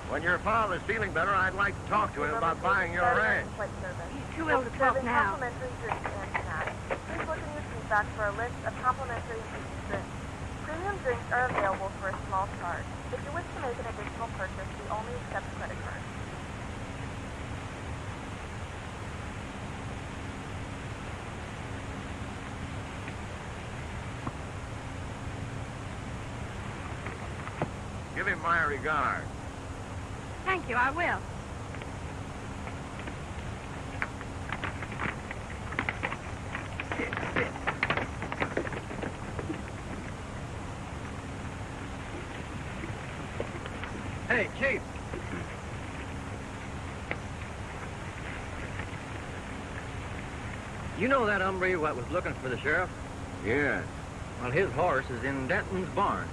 Speaker 7: When your father's feeling better, I'd like to talk to him about buying your ranch.
Speaker 2: He's too ill to talk now.
Speaker 9: Complimentary drinks and snacks. Please look in your feedback for a list of complimentary drinks. Premium drinks are available for a small charge. If you wish to make an additional purchase, we only accept credit cards.
Speaker 7: Give him my regard.
Speaker 9: Thank you, I will.
Speaker 6: Hey, Chief.
Speaker 5: You know that hombre what was looking for the sheriff?
Speaker 7: Yeah.
Speaker 5: Well, his horse is in Denton's barn.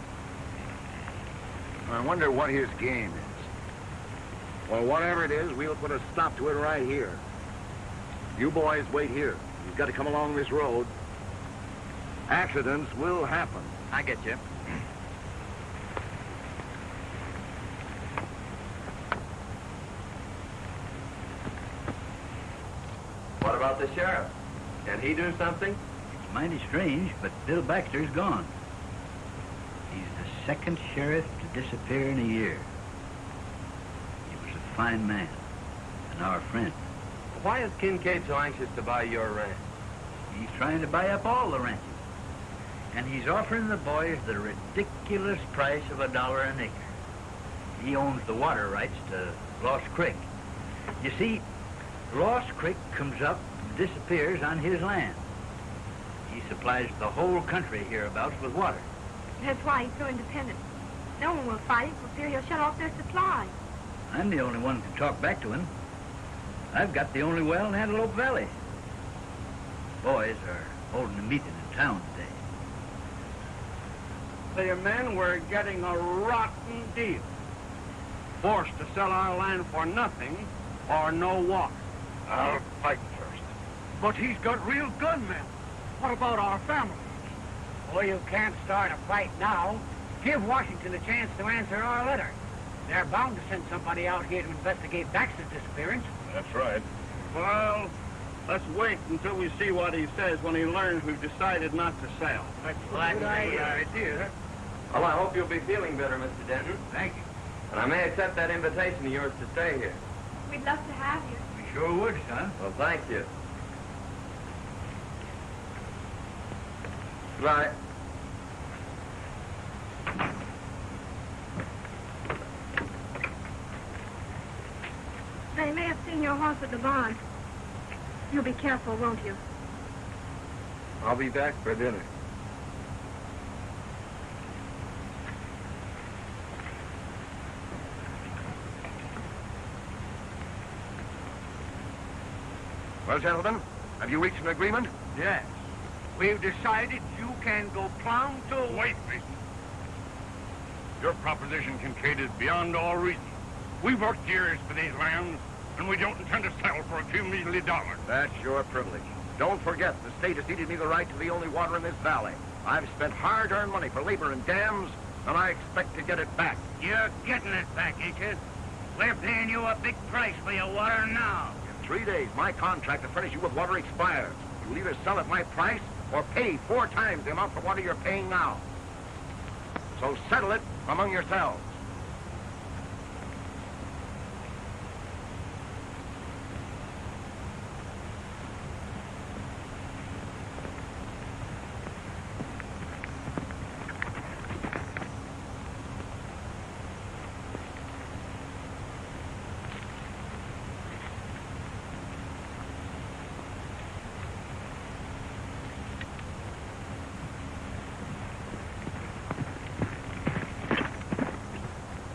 Speaker 7: I wonder what his game is. Well, whatever it is, we'll put a stop to it right here. You boys wait here. You've got to come along this road. Accidents will happen.
Speaker 5: I get you. What about the sheriff? Can he do something?
Speaker 8: It's mighty strange, but Bill Baxter's gone. He's the second sheriff to disappear in a year. He was a fine man, and our friend.
Speaker 5: Why is Kincaid so anxious to buy your ranch?
Speaker 8: He's trying to buy up all the ranches. And he's offering the boys the ridiculous price of $1 an acre. He owns the water rights to Lost Creek. You see, Lost Creek comes up and disappears on his land. He supplies the whole country hereabouts with water.
Speaker 9: That's why he's so independent. No one will fight him for fear he'll shut off their supply.
Speaker 8: I'm the only one who can talk back to him. I've got the only well in Antelope Valley. Boys are holding a meeting in town today.
Speaker 6: The men were getting a rotten deal. Forced to sell our land for nothing or no water.
Speaker 7: I'll fight first.
Speaker 6: But he's got real gunmen. What about our families?
Speaker 10: Well, you can't start a fight now. Give Washington a chance to answer our letter. They're bound to send somebody out here to investigate Baxter's disappearance.
Speaker 7: That's right.
Speaker 6: Well, let's wait until we see what he says when he learns we've decided not to sell.
Speaker 10: That's a good idea.
Speaker 5: Well, I hope you'll be feeling better, Mr. Denton.
Speaker 8: Thank you.
Speaker 5: And I may accept that invitation of yours to stay here.
Speaker 9: We'd love to have you.
Speaker 8: We sure would, son.
Speaker 5: Well, thank you.
Speaker 7: Right.
Speaker 9: They may have seen your horse at the barn. You'll be careful, won't you?
Speaker 7: I'll be back for dinner. Well, gentlemen, have you reached an agreement?
Speaker 6: Yes. We've decided you can go plumb to...
Speaker 7: Wait, Mason. Your proposition, Kincaid, is beyond all reason. We've worked years for these lands, and we don't intend to settle for a few measly dollars. That's your privilege. Don't forget, the state has ceded me the right to the only water in this valley. I've spent hard-earned money for labor and dams, and I expect to get it back.
Speaker 10: You're getting it back, ain't you? We're paying you a big price for your water now.
Speaker 7: In 3 days, my contract to furnish you with water expires. You'll either sell at my price or pay 4 times the amount for water you're paying now. So settle it among yourselves.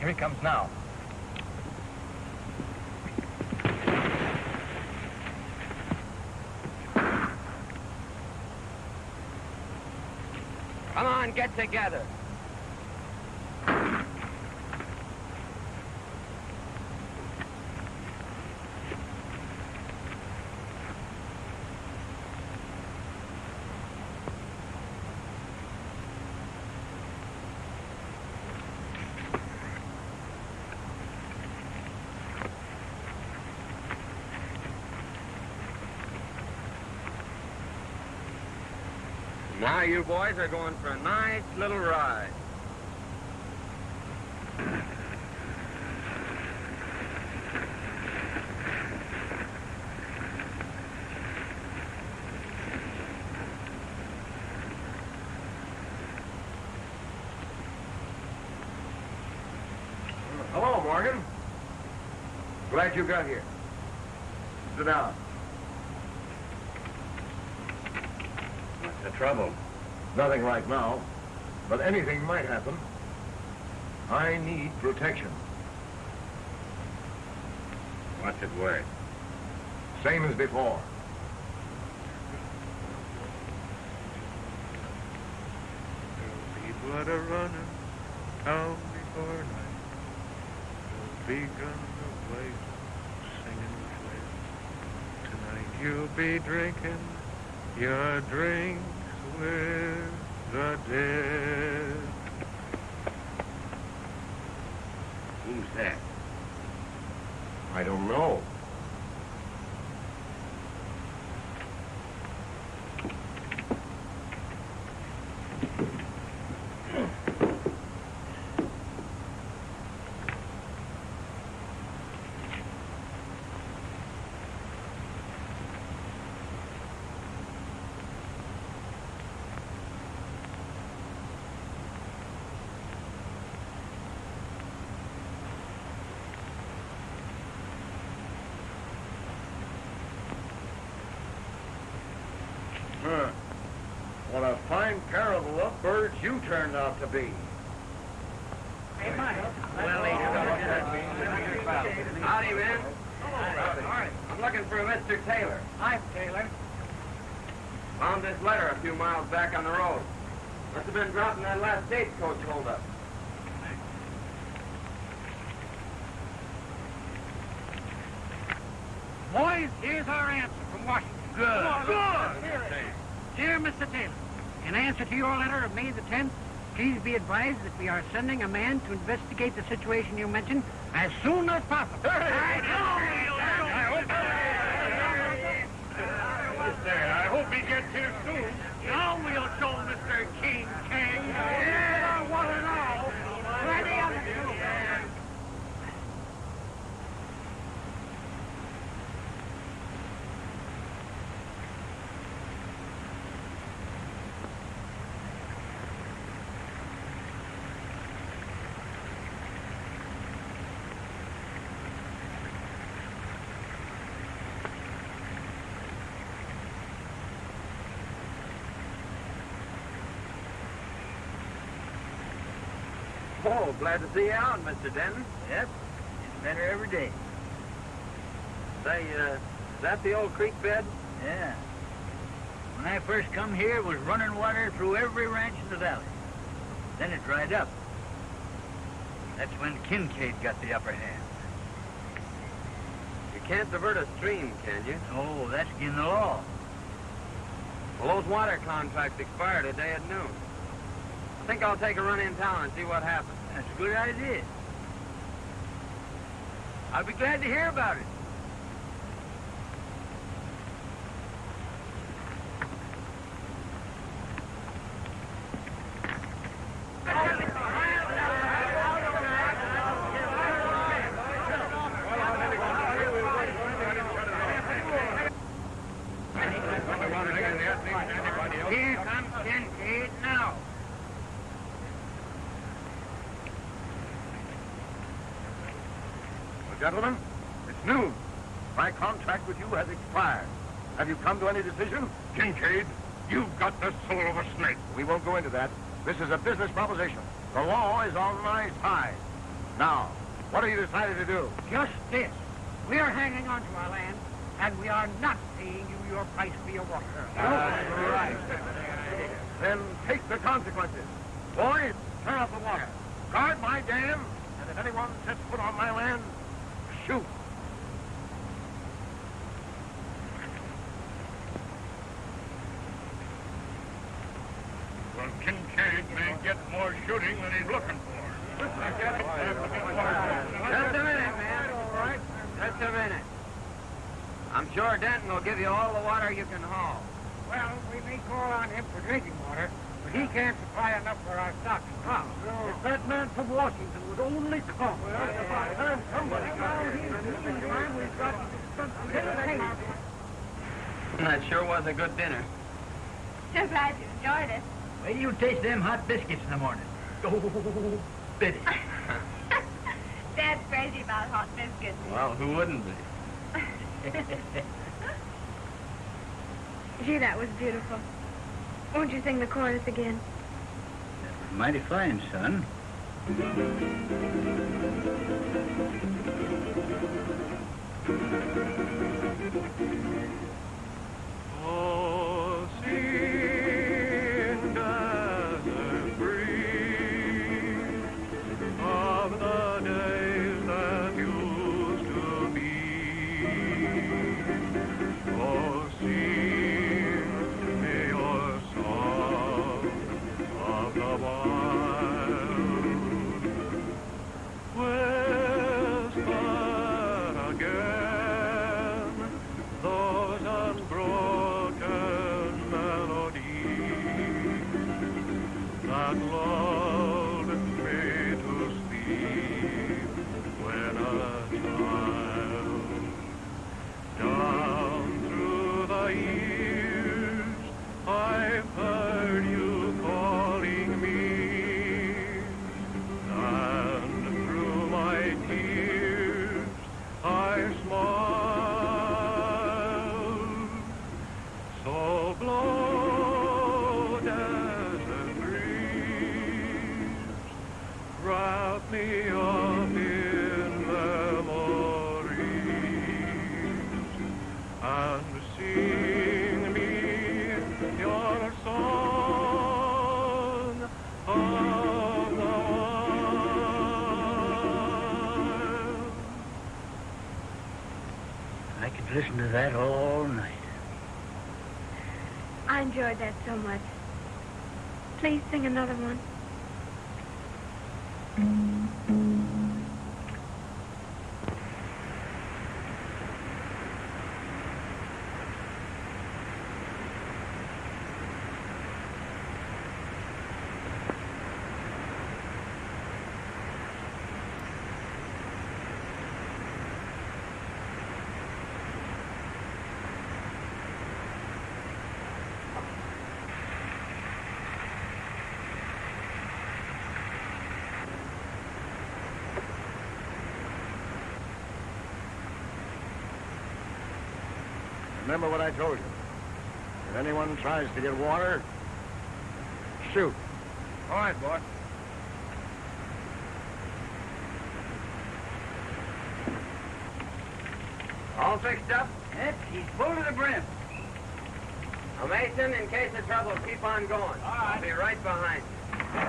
Speaker 6: Here he comes now.
Speaker 10: Come on, get together.
Speaker 5: Now you boys are going for a nice little ride.
Speaker 6: Glad you got here. Sit down.
Speaker 7: What's the trouble?
Speaker 6: Nothing right now, but anything might happen. I need protection.
Speaker 7: What's it worth?
Speaker 6: Same as before.
Speaker 4: There'll be blood a-running down before night. There'll be guns a-blazing, singing with tonight you'll be drinking your drinks with the dead.
Speaker 7: Who's that?
Speaker 6: I don't know. What a fine pair of lovebirds you turned out to be.
Speaker 10: Hey, Mike.
Speaker 5: Howdy, man. I'm looking for a Mr. Taylor.
Speaker 10: I'm Taylor.
Speaker 5: Found this letter a few miles back on the road. Must have been dropping that last stagecoach hold up.
Speaker 10: Boys, here's our answer from Washington. Good. Dear Mr. Taylor, in answer to your letter of May the 10th, please be advised that we are sending a man to investigate the situation you mentioned as soon as possible.
Speaker 7: I hope he gets here soon.
Speaker 10: Now we'll show Mr. King King. Yeah, I want to know. Ready on the two.
Speaker 5: Oh, glad to see you out, Mr. Denton.
Speaker 8: Yep, it's better every day.
Speaker 5: Say, is that the old creek bed?
Speaker 8: Yeah. When I first come here, it was running water through every ranch in the valley. Then it dried up. That's when Kincaid got the upper hand.
Speaker 5: You can't divert a stream, can you?
Speaker 8: Oh, that's against the law.
Speaker 5: Well, those water contracts expire today at noon. I think I'll take a run in town and see what happens.
Speaker 8: That's a good idea. I'll be glad to hear about it.
Speaker 10: Here comes Kincaid now.
Speaker 6: Gentlemen, it's noon. My contract with you has expired. Have you come to any decision?
Speaker 7: Kincaid, you've got the soul of a snake.
Speaker 6: We won't go into that. This is a business proposition. The law is on my side. Now, what have you decided to do?
Speaker 10: Just this. We are hanging on to our land, and we are not paying you your price for your water.
Speaker 6: That's right. Then take the consequences. Boys, turn off the water. Guard my dam, and if anyone sets foot on my land, shoot.
Speaker 7: Well, Kincaid may get more shooting than he's looking for.
Speaker 5: Just a minute, man. All right. Just a minute. I'm sure Denton will give you all the water you can haul.
Speaker 10: Well, we may call on him for drinking water, but he can't supply enough for our stock and crop. If that man from Washington would only come. Somebody got here. In the meantime, we've got something.
Speaker 5: That sure was a good dinner.
Speaker 9: So glad you enjoyed it.
Speaker 8: Wait till you taste them hot biscuits in the morning. Oh, Betty.
Speaker 9: Dad's crazy about hot biscuits.
Speaker 8: Well, who wouldn't be?
Speaker 9: Gee, that was beautiful. Won't you sing the chorus again?
Speaker 8: That was mighty fine, son.
Speaker 4: Oh, sing, desert breeze, of the days that used to be. Oh, sing me your song of the wild. Whisper again those unbroken melodies that lulled me to sleep when a child. Down through the years, I've heard you calling me, and through my tears, I smiled. So blow, desert breeze, wrap me up in memories, and sing me your song of the wild.
Speaker 8: I could listen to that all night.
Speaker 9: I enjoyed that so much. Please sing another one.
Speaker 6: Remember what I told you. If anyone tries to get water, shoot.
Speaker 7: All right, boy.
Speaker 5: All fixed up?
Speaker 8: Yep, he's full to the brim.
Speaker 5: Now, Mason, in case of trouble, keep on going.
Speaker 8: All right.
Speaker 5: I'll be right behind.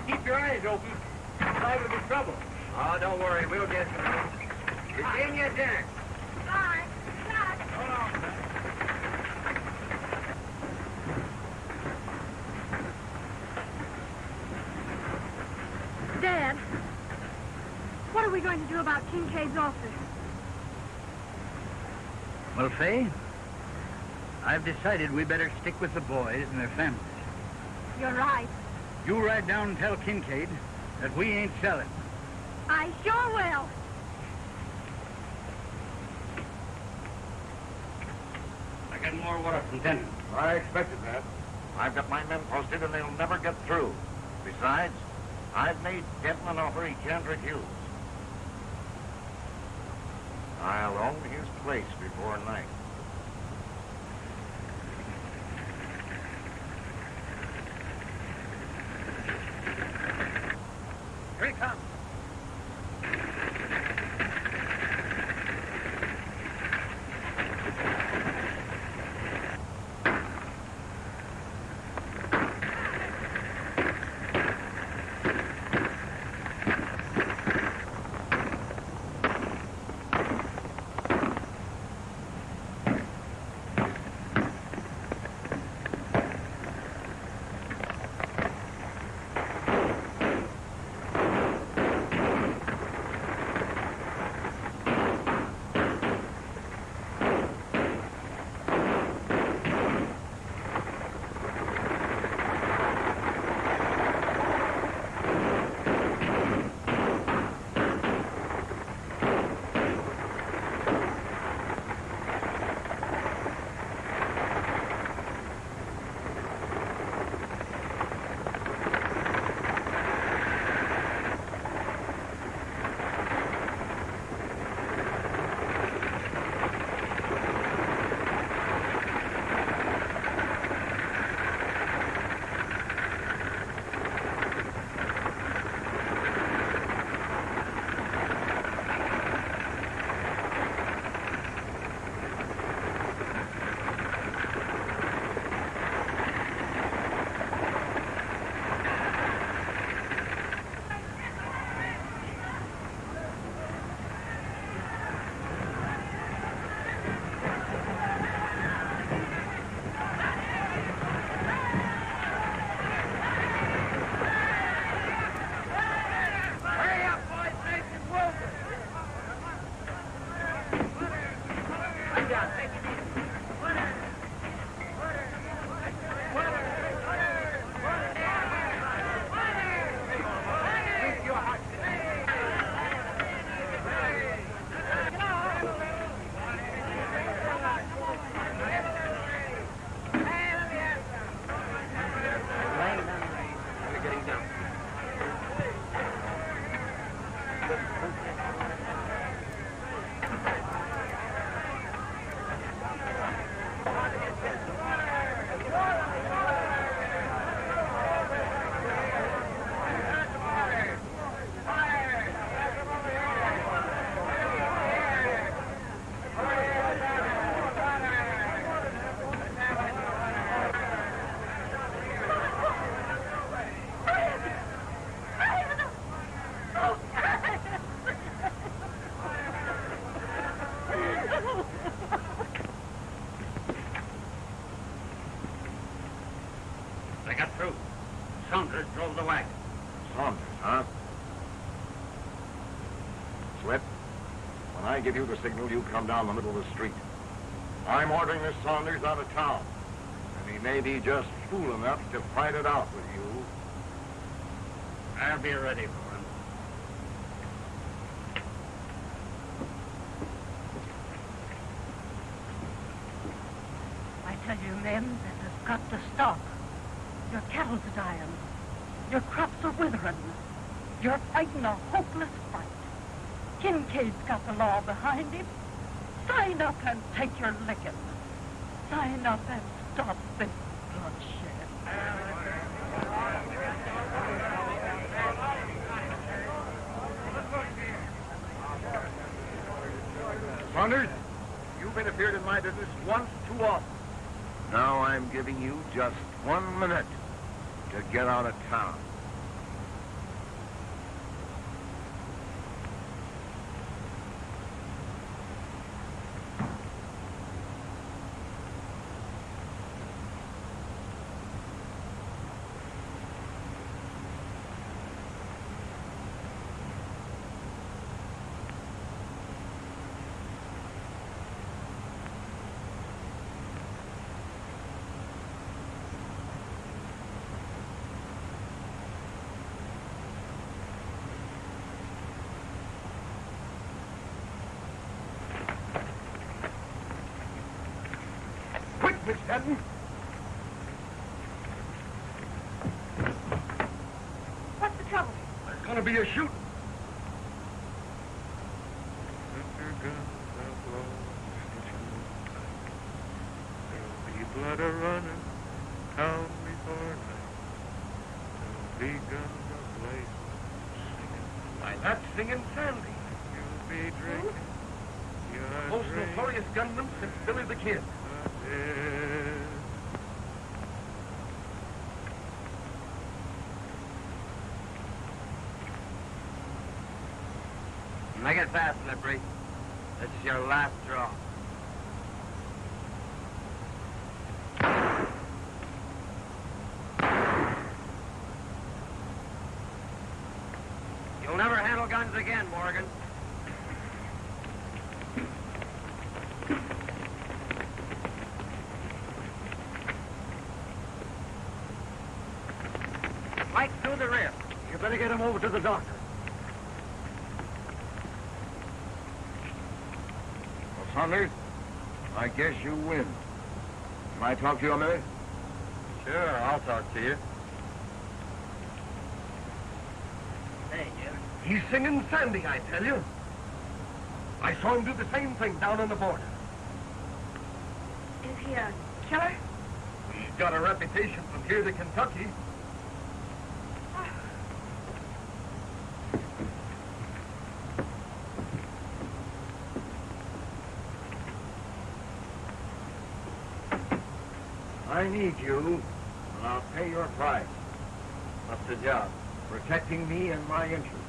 Speaker 8: Keep your eyes open. Liable to be trouble.
Speaker 5: Oh, don't worry, we'll get you. You're seeing your dinner.
Speaker 9: Bye. Dad, what are we going to do about Kincaid's office?
Speaker 8: Well, Fay, I've decided we better stick with the boys and their families.
Speaker 9: You're right.
Speaker 8: You ride down and tell Kincaid that we ain't selling.
Speaker 9: I sure will.
Speaker 8: I got more water from Denton.
Speaker 6: I expected that. I've got my men posted and they'll never get through. Besides, I've made Denton an offer he can't refuse. I'll own his place before night.
Speaker 8: Here he comes.
Speaker 10: They got through. Saunders drove the wagon.
Speaker 6: Saunders, huh? Sweat, when I give you the signal, you come down the middle of the street. I'm ordering this Saunders out of town. And he may be just fool enough to fight it out with you.
Speaker 10: I'll be ready for him.
Speaker 11: I tell you, men, that has got to stop. Your cattle's dying. Your crops are withering. You're fighting a hopeless fight. Kincaid's got the law behind him. Sign up and take your licking. Sign up and stop this bloodshed.
Speaker 6: Saunders, you've interfered in my business once too often. Now I'm giving you just 1 minute to get out of town. Miss Denton?
Speaker 11: What's the trouble?
Speaker 6: There's gonna be a shooting.
Speaker 4: There'll be blood a-running town before night. There'll be guns a-blazing, singing.
Speaker 6: Why, that's singing Sandy.
Speaker 4: You'll be drinking. You're
Speaker 6: Most
Speaker 4: drinking.
Speaker 6: notorious gunman since Billy the Kid.
Speaker 5: Make it fast, Slippery. This is your last draw. You'll never handle guns again, Morgan. Right through the rear.
Speaker 6: You better get him over to the doctor. Well, Saunders, I guess you win. Can I talk to you a minute?
Speaker 5: Sure, I'll talk to you.
Speaker 10: Hey, Jim.
Speaker 6: He's singing Sandy, I tell you. I saw him do the same thing down on the border.
Speaker 11: Is he a killer?
Speaker 6: He's got a reputation from here to Kentucky. I need you, and I'll pay your price.
Speaker 5: What's the job?
Speaker 6: Protecting me and my interests.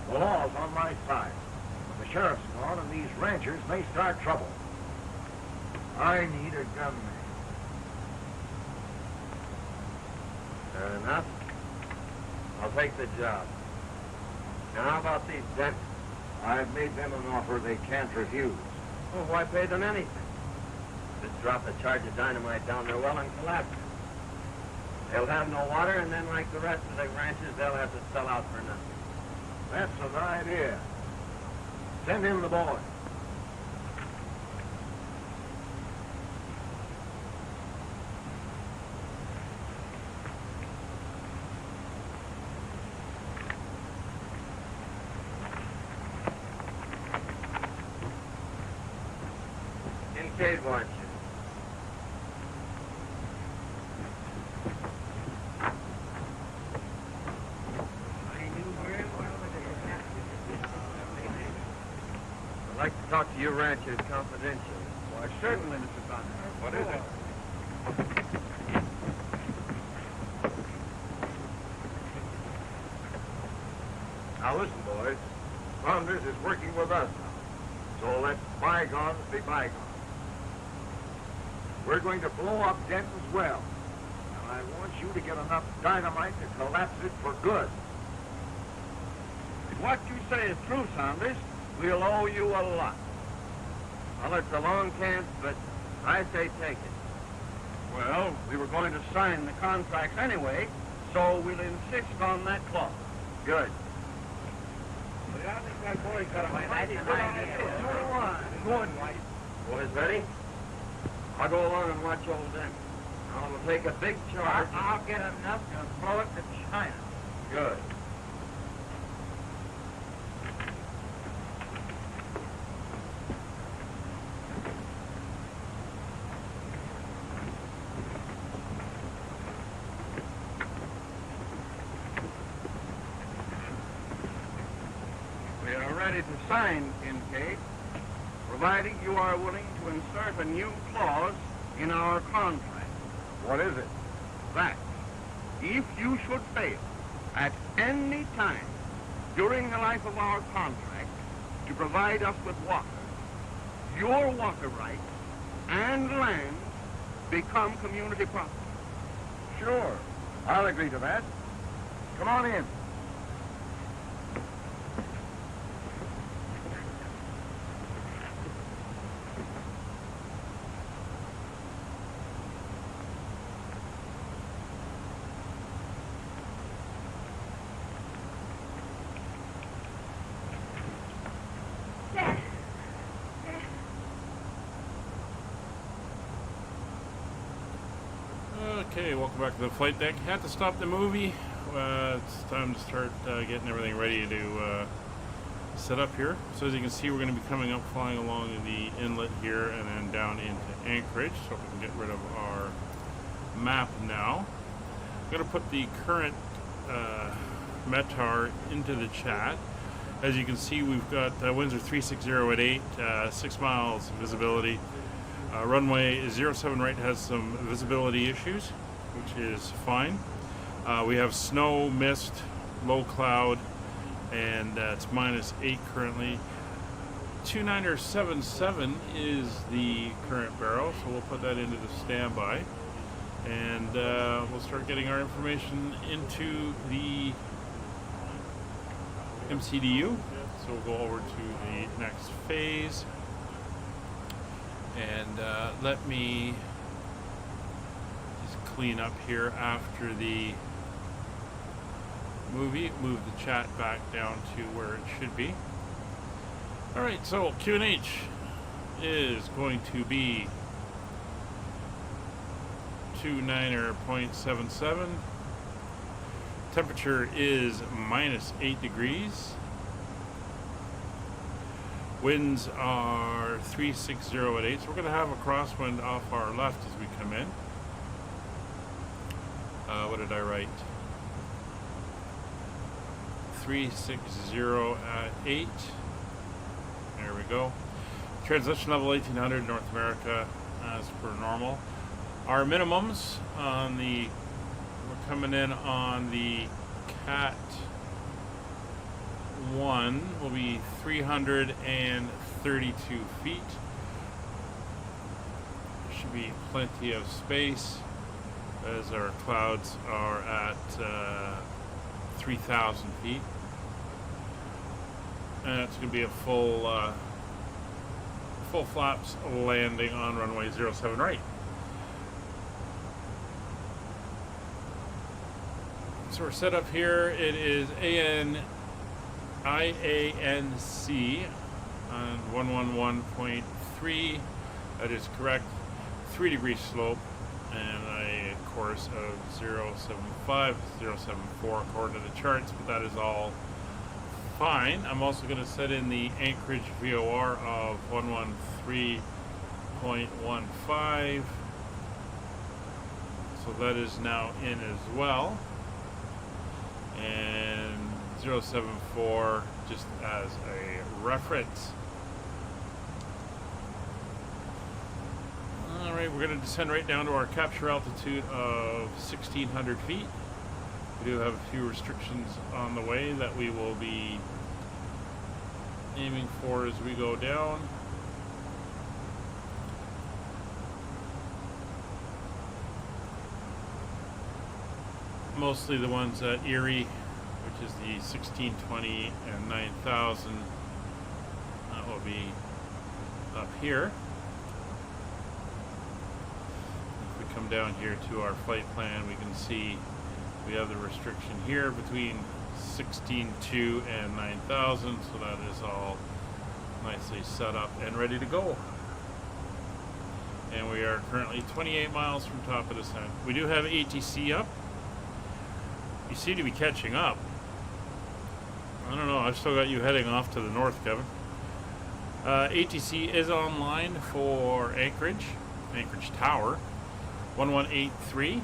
Speaker 6: The law's on my side. When the sheriff's gone and these ranchers may start trouble. I need a gunman.
Speaker 5: Fair enough. I'll take the job. Now, how about these dents?
Speaker 6: I've made them an offer they can't refuse.
Speaker 5: Well, why pay them anything? Just drop a charge of dynamite down their well and collapse it. They'll have no water, and then, like the rest of the ranchers, they'll have to sell out for nothing.
Speaker 6: That's an idea. Send in the boy.
Speaker 5: Kincaid wants you. I'd like to talk to you ranchers confidentially.
Speaker 6: Why, certainly, Mr. Thunder. What is it? Now listen, boys. Saunders is working with us now. So let bygones be bygones. We're going to blow up Denton's well. And I want you to get enough dynamite to collapse it for good.
Speaker 5: If what you say is true, Saunders, we'll owe you a lot. Well, it's a long chance, but I say take it. Well, we were going to sign the contracts anyway, so we'll insist on that clause.
Speaker 6: Good.
Speaker 5: I think that boy's got a mighty good idea. Boys ready? I'll go along and watch old Den. I'll take a big charge.
Speaker 10: I'll get enough to blow it to China.
Speaker 5: Good. We are ready to sign, Kincaid, providing you are willing to insert a new clause in our contract.
Speaker 6: What is it?
Speaker 5: That if you should fail at any time during the life of our contract to provide us with water, your water rights and land become community property.
Speaker 6: Sure. I'll agree to that. Come on in.
Speaker 1: Okay, welcome back to the flight deck. Had to stop the movie. It's time to start getting everything ready to set up here. So as you can see, we're going to be coming up, flying along the inlet here, and then down into Anchorage. So we can get rid of our map now. I'm going to put the current METAR into the chat. As you can see, we've got winds are 360 at 8, 6 miles visibility. Runway 07 right has some visibility issues, which is fine. We have snow, mist, low cloud, and it's -8 currently. 2977 is the current barrel, so we'll put that into the standby. And we'll start getting our information into the MCDU. So we'll go over to the next phase. And let me just clean up here after the movie, move the chat back down to where it should be. Alright, so QNH is going to be 29.77. Temperature is -8 degrees. Winds are 360 at 8, so we're going to have a crosswind off our left as we come in. What did I write? 360 at 8. There we go. Transition level 1800 North America as per normal. Our minimums on the, we're coming in on the Cat 1 will be 332 feet. There should be plenty of space as our clouds are at 3,000 feet. And it's going to be a full flaps landing on runway 07 right. So we're set up here. It is IANC on 111.3. That is correct. 3 degree slope and a course of 075, 074 according to the charts, but that is all fine. I'm also going to set in the Anchorage VOR of 113.15. So that is now in as well. And 074 just as a reference. Alright, we're going to descend right down to our capture altitude of 1,600 feet. We do have a few restrictions on the way that we will be aiming for as we go down. mostly the ones at Erie, which is the 1620 and 9000. That will be up here. If we come down here to our flight plan, we can see we have the restriction here between 16.2 and 9,000, so that is all nicely set up and ready to go. And we are currently 28 miles from top of descent. We do have ATC up. You seem to be catching up. I don't know, I've still got you heading off to the north, Kevin. ATC is online for Anchorage Tower, 1183.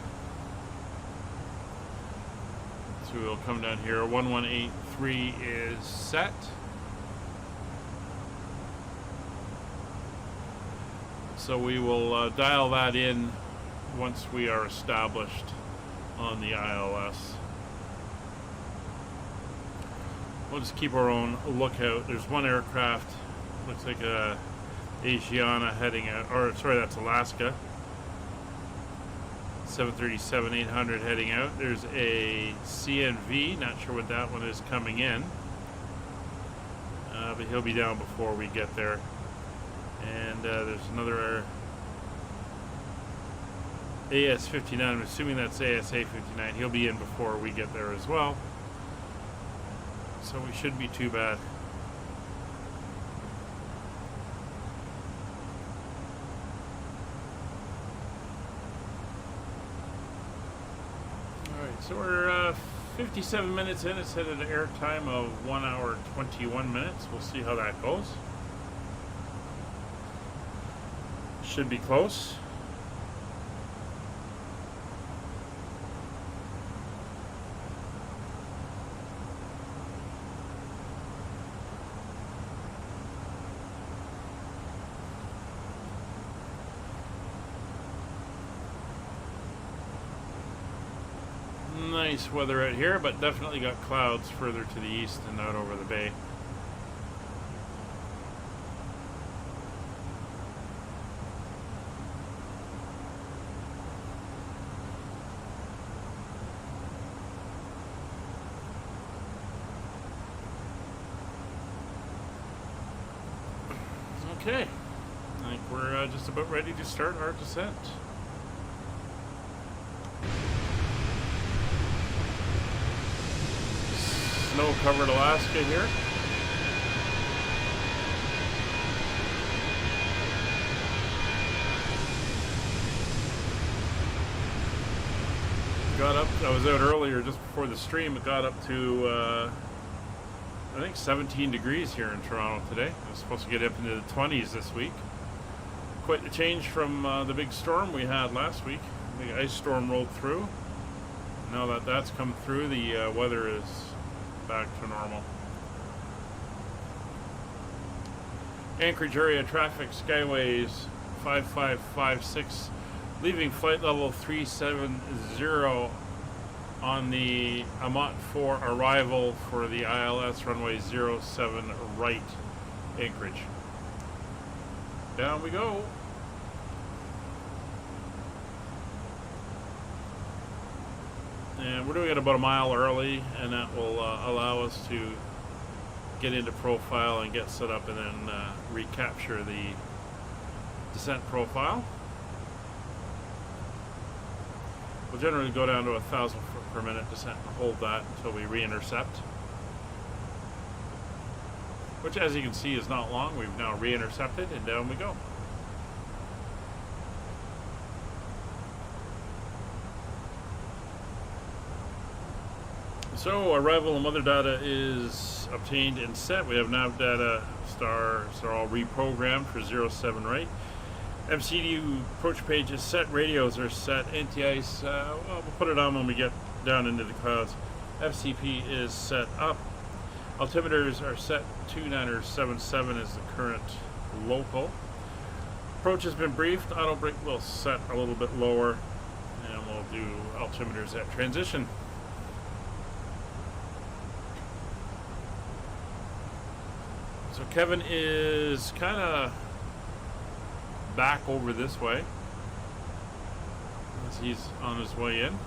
Speaker 1: So we'll come down here. 1183 is set. So we will dial that in once we are established on the ILS. We'll just keep our own lookout. There's one aircraft, looks like a Asiana heading out, or sorry, that's Alaska. 737-800 heading out. There's a CNV, not sure what that one is, coming in. But he'll be down before we get there. And there's another AS-59, I'm assuming that's ASA-59. He'll be in before we get there as well. So we shouldn't be too bad. Alright, so we're 57 minutes in. It's at an air time of 1 hour 21 minutes. We'll see how that goes. Should be close. Nice weather out here, but definitely got clouds further to the east and out over the bay. Okay, I think we're just about ready to start our descent. Snow-covered Alaska here. Got up, I was out earlier just before the stream, it got up to I think 17 degrees here in Toronto today. It was supposed to get up into the 20s this week. Quite the change from the big storm we had last week. The ice storm rolled through. Now that that's come through, the weather is back to normal. Anchorage area traffic, Skyways 5556, leaving flight level 370 on the Amont 4 arrival for the ILS runway 07 right, Anchorage. Down we go. And we're doing it about a mile early, and that will allow us to get into profile and get set up and then recapture the descent profile. We'll generally go down to 1,000 foot per minute descent and hold that until we re-intercept. Which, as you can see, is not long. We've now re-intercepted and down we go. So arrival and weather data is obtained and set. We have nav data stars are all reprogrammed for 07 right. MCD approach page is set. Radios are set. Anti-ice, well, we'll put it on when we get down into the clouds. FCP is set up. Altimeters are set. 2977 is the current local. Approach has been briefed. Auto brake will set a little bit lower, and we'll do altimeters at transition. So Kevin is kind of back over this way as he's on his way in.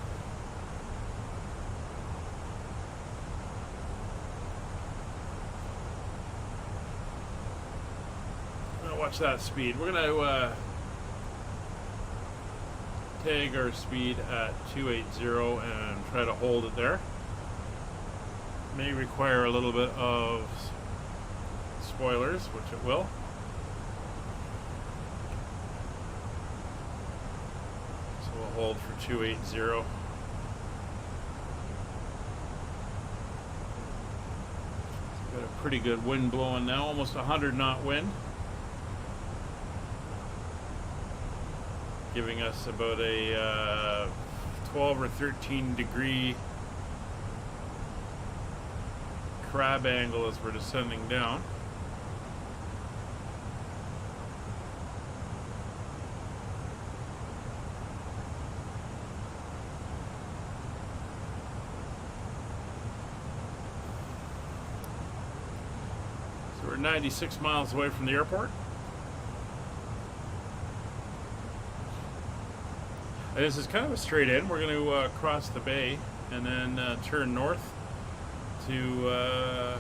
Speaker 1: watch that speed. We're going to tag our speed at 280 and try to hold it there. May require a little bit of spoilers, which it will. So we'll hold for 280. Got a pretty good wind blowing now, almost 100 knot wind. Giving us about a 12 or 13 degree crab angle as we're descending down. So we're 96 miles away from the airport. And this is kind of a straight in. We're going to cross the bay and then turn north to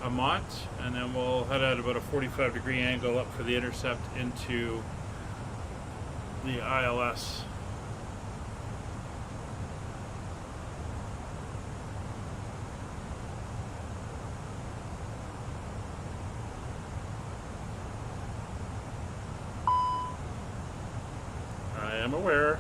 Speaker 1: Amont, and then we'll head at about a 45 degree angle up for the intercept into the ILS. I am aware.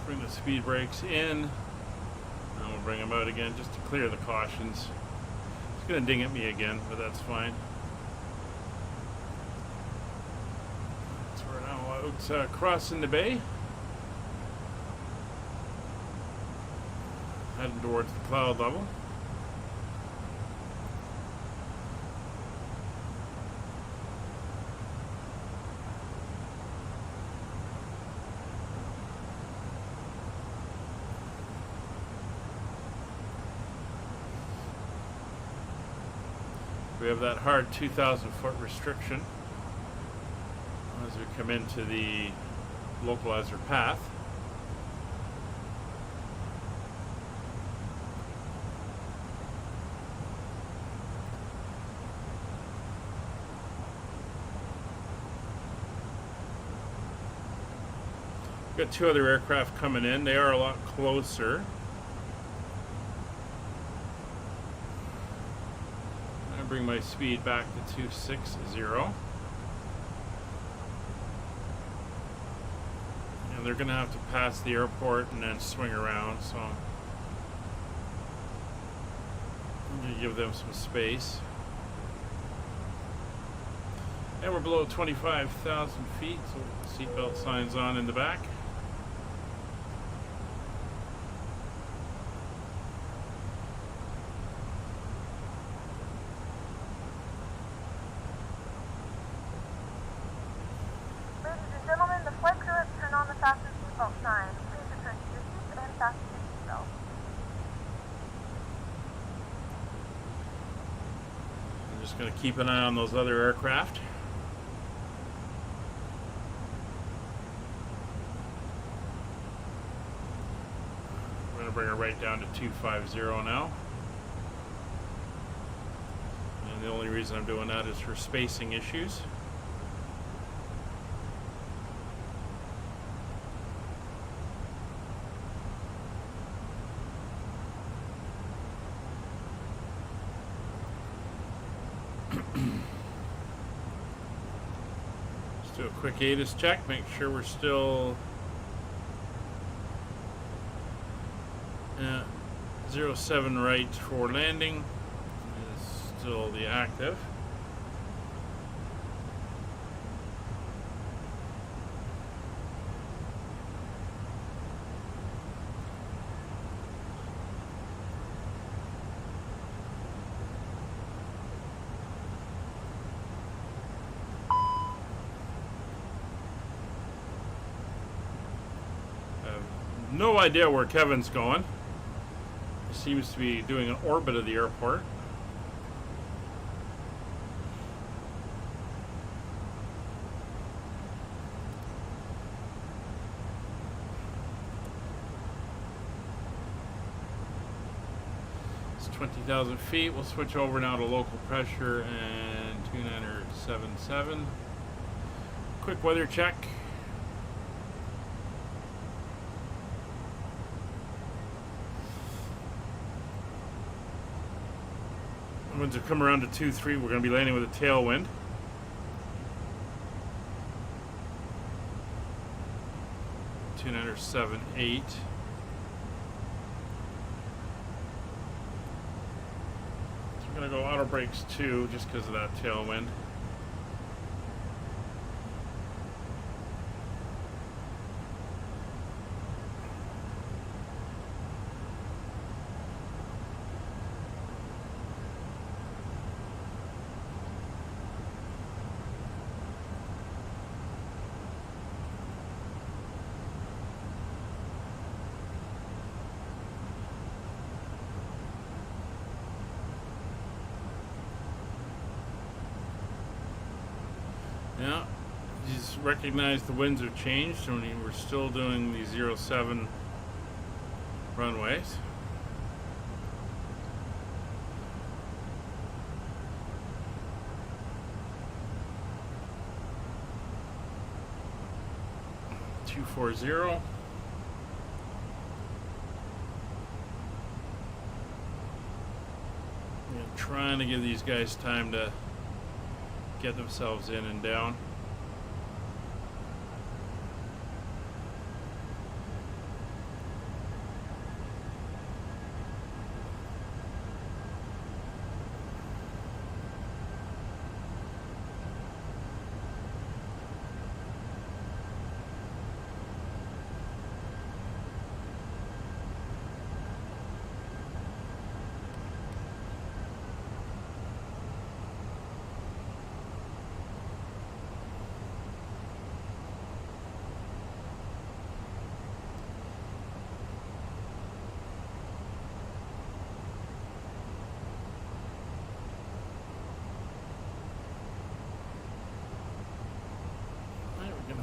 Speaker 1: Bring the speed brakes in, and we'll bring them out again just to clear the cautions. It's going to ding at me again, but that's fine. So we're now out crossing the bay, heading towards the cloud level. We have that hard 2,000 foot restriction as we come into the localizer path. We've got two other aircraft coming in. They are a lot closer. Bring my speed back to 260, and they're gonna have to pass the airport and then swing around, so I'm gonna give them some space. And we're below 25,000 feet, so seatbelt signs on in the back. Just going to keep an eye on those other aircraft. We're going to bring her right down to 250 now. And the only reason I'm doing that is for spacing issues. Do a quick ATIS check, make sure we're still at 07 right for landing. Is still the active. No idea where Kevin's going. He seems to be doing an orbit of the airport. It's 20,000 feet. We'll switch over now to local pressure and 2977. Quick weather check. Winds have come around to 2-3. We're going to be landing with a tailwind. Two-niner 7-8. So we're going to go auto brakes 2 just because of that tailwind. Yeah, just recognize the winds have changed and we're still doing the 07 runways. .240. Trying to give these guys time to get themselves in and down.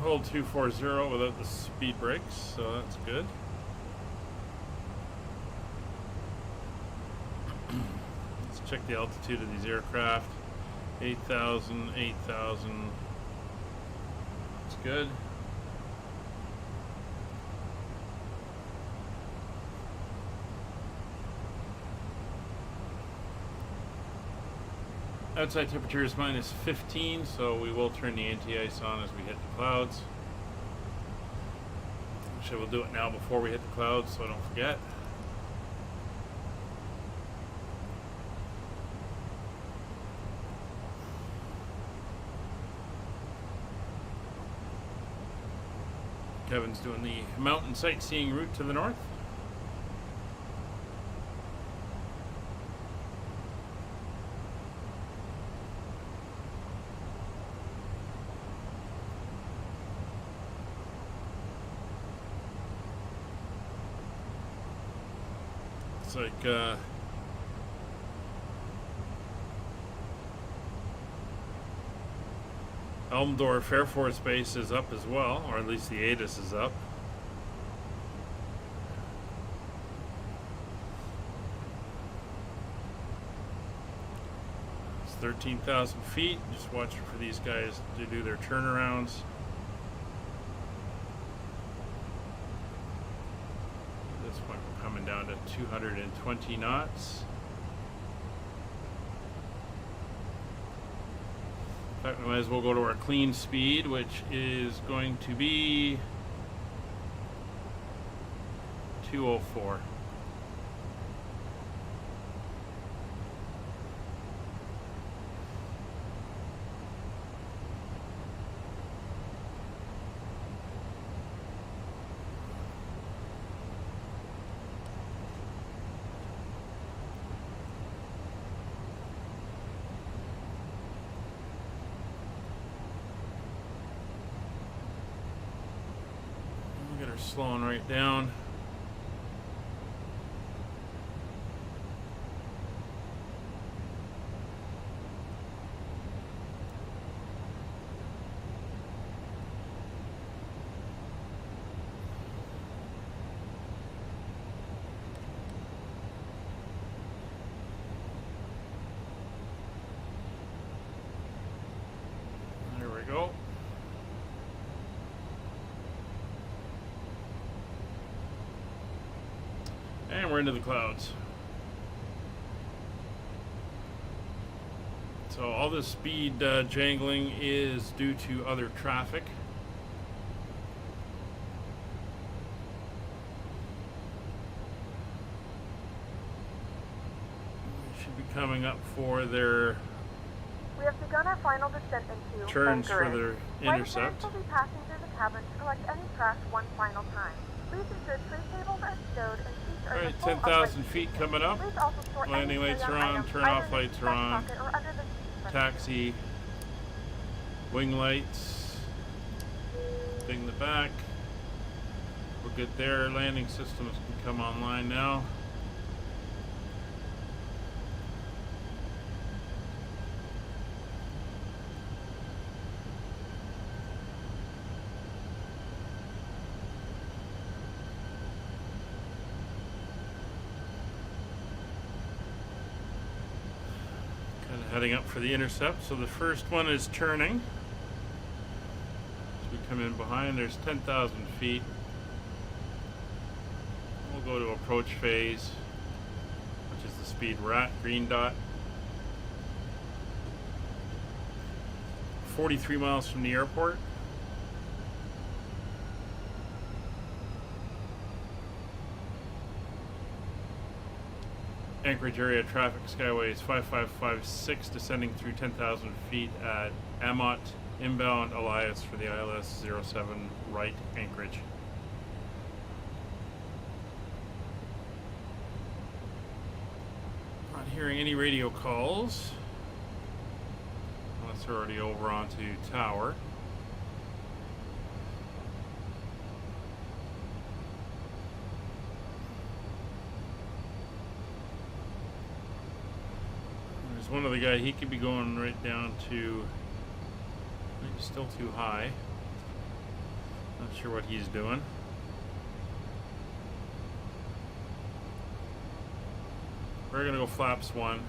Speaker 1: Hold 240 without the speed brakes, so that's good. Let's check the altitude of these aircraft. 8,000, 8,000. That's good. Outside temperature is minus 15, so we will turn the anti-ice on as we hit the clouds. Actually, we'll do it now before we hit the clouds, so I don't forget. Kevin's doing the mountain sightseeing route to the north. It's like Elmdorf Air Force Base is up as well, or at least the ATIS is up. It's 13,000 feet. Just watch for these guys to do their turnarounds. At this point, we're coming down to 220 knots. In fact, we might as well go to our clean speed, which is going to be 204. Slowing right down. And we're into the clouds. So all this speed jangling is due to other traffic. We should be coming up for their
Speaker 2: We have begun our final descent into
Speaker 1: turns for
Speaker 2: Anchorage.
Speaker 1: their
Speaker 2: Flight
Speaker 1: intercept.
Speaker 2: attendants will be passing through the cabin to collect any trash one final time. Please ensure tray tables are stowed and seats are in
Speaker 1: Alright,
Speaker 2: the full
Speaker 1: 10,000
Speaker 2: upright
Speaker 1: feet
Speaker 2: position.
Speaker 1: coming up.
Speaker 2: Please also store any
Speaker 1: Landing lights are
Speaker 2: carry-on
Speaker 1: on,
Speaker 2: items
Speaker 1: turn
Speaker 2: either
Speaker 1: off
Speaker 2: in the
Speaker 1: lights
Speaker 2: seat
Speaker 1: are
Speaker 2: back
Speaker 1: on.
Speaker 2: pocket or under the seat cushion.
Speaker 1: Taxi, wing lights, thing the back. We're good there. Landing systems can come online now. Kind of heading up for the intercept. So the first one is turning. As we come in behind, there's 10,000 feet. We'll go to approach phase, which is the speed we're at, green dot. 43 miles from the airport. Anchorage area traffic skyway is 5556, descending through 10,000 feet at Amot, inbound Elias for the ILS 07 right Anchorage. Not hearing any radio calls, unless they're already over onto tower. There's one other guy, he could be going right down to, maybe still too high. Not sure what he's doing. We're gonna go flaps 1.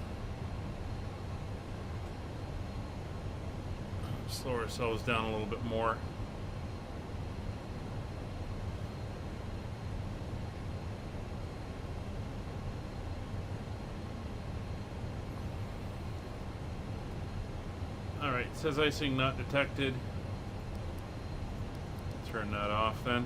Speaker 1: Slow ourselves down a little bit more. Alright, it says icing not detected. Turn that off then.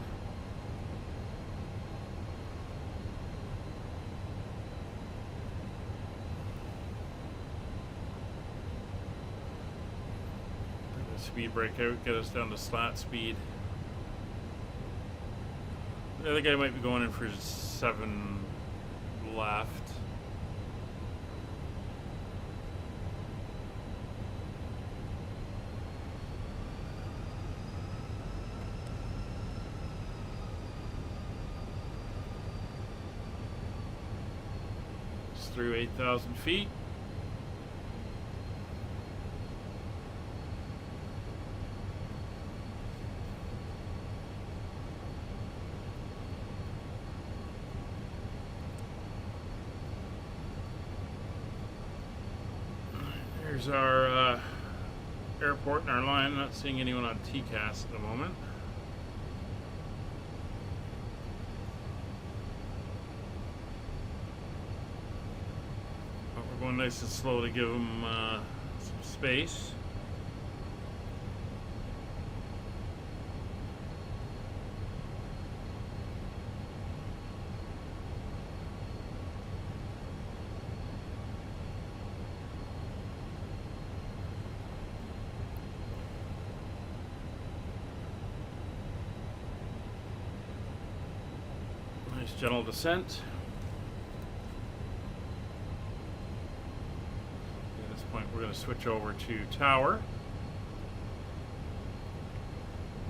Speaker 1: Speed breakout, get us down to slat speed. The other guy might be going in for 7 left. It's through 8,000 feet. Here's our airport and our line. Not seeing anyone on TCAS at the moment. But we're going nice and slow to give them some space. Gentle descent. At this point, we're going to switch over to tower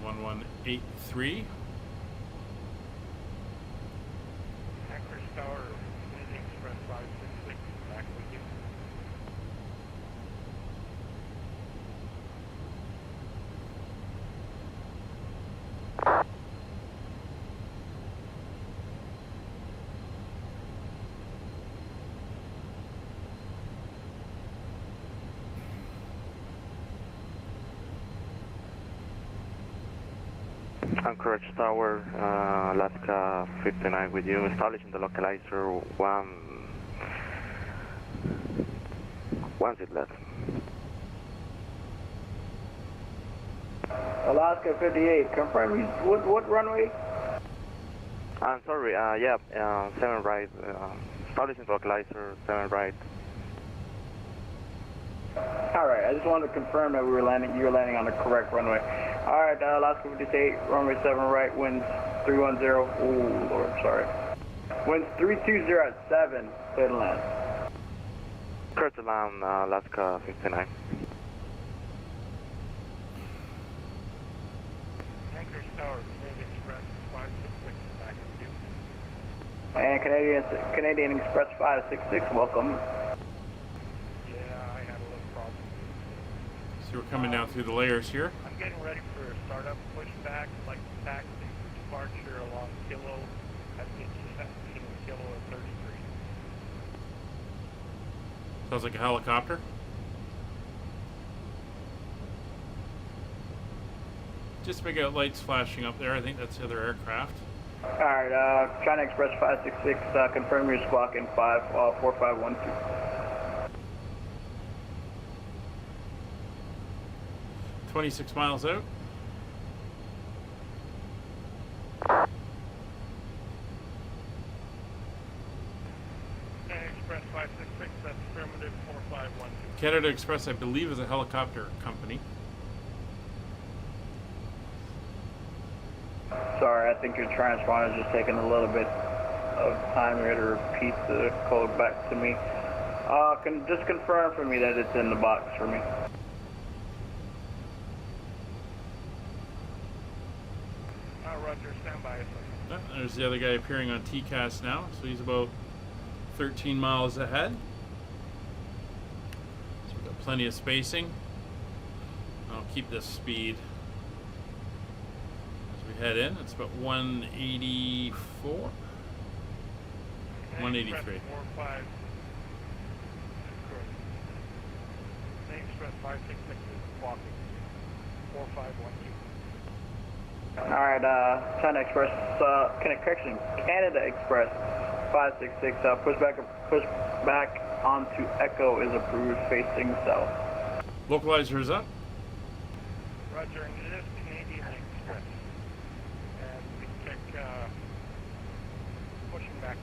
Speaker 1: 1183.
Speaker 6: Anchorage Tower, Winning Express 566, back with you.
Speaker 12: Anchorage Tower, Alaska 59 with you, establishing the localizer, one seat left.
Speaker 13: Alaska 58, confirm what runway?
Speaker 12: I'm sorry, yeah, 7 right, establishing the localizer, 7 right.
Speaker 13: Alright, I just wanted to confirm that you were landing on the correct runway. Alright, Alaska 58, runway 7 right, winds 310, oh lord, sorry. Winds 320 at 7, clear to land.
Speaker 12: Clear to land, Alaska 59.
Speaker 4: Anchorage Tower, Canadian Express 566 back in view.
Speaker 13: And Canadian Express 566, welcome.
Speaker 4: Yeah, I had a little problem.
Speaker 1: So we're coming down through the layers here.
Speaker 4: I'm getting ready for a startup pushback, like taxi for departure along Kilo at the intersection of Kilo and 33.
Speaker 1: Sounds like a helicopter. Just make out lights flashing up there. I think that's the other aircraft.
Speaker 13: Alright, China Express 566, confirm your squawk in 4512.
Speaker 1: 26 miles out.
Speaker 4: Express 566, that's affirmative 4512.
Speaker 1: Canada Express, I believe, is a helicopter company.
Speaker 13: Sorry, I think your transponder is just taking a little bit of time here to repeat the code back to me. Just confirm for me that it's in the box for me.
Speaker 4: Roger, stand by.
Speaker 1: There's the other guy appearing on TCAS now, so he's about 13 miles ahead. So we've got plenty of spacing. I'll keep this speed as we head in. It's about 184, 183.
Speaker 4: 45. Express 566 is walking. 4512.
Speaker 13: Alright, China Express, Canada Express 566, push back onto Echo is approved, facing south.
Speaker 1: Localizer is up.
Speaker 4: Roger, and it is Canadian Express. And we check pushing back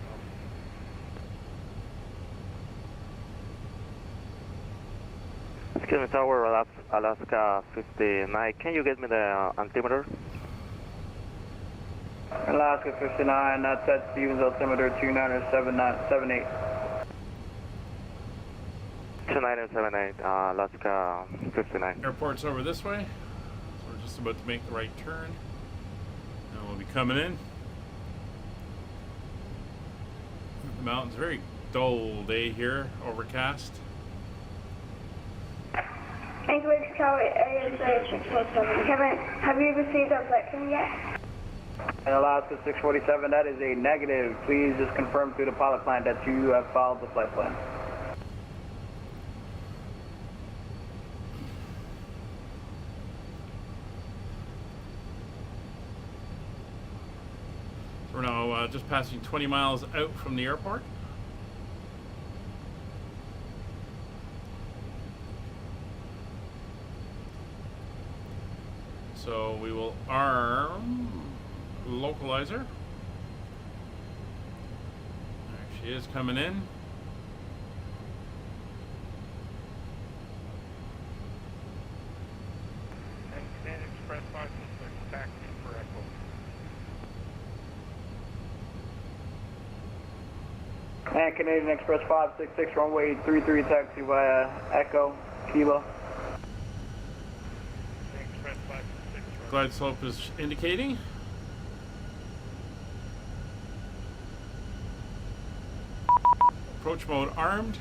Speaker 4: now.
Speaker 12: Excuse me, Tower, Alaska 59. Can you get me the altimeter?
Speaker 13: Alaska 59, that's at Stevens altimeter 297978.
Speaker 12: 2978, Alaska 59.
Speaker 1: Airport's over this way. So we're just about to make the right turn. And we'll be coming in. The mountain's a very dull day here, overcast.
Speaker 9: Anchorage Tower, ASA 647. Kevin, have you received our flight from yet?
Speaker 13: And Alaska 647, that is a negative. Please just confirm through the pilot plan that you have followed the flight plan.
Speaker 1: So we're now just passing 20 miles out from the airport. So we will arm localizer. There she is coming in.
Speaker 4: And Canadian Express 566, taxi for Echo.
Speaker 13: And Canadian Express 566, runway 33, taxi via Echo, Kilo.
Speaker 4: Express 566.
Speaker 1: Glide slope is indicating. Approach mode armed.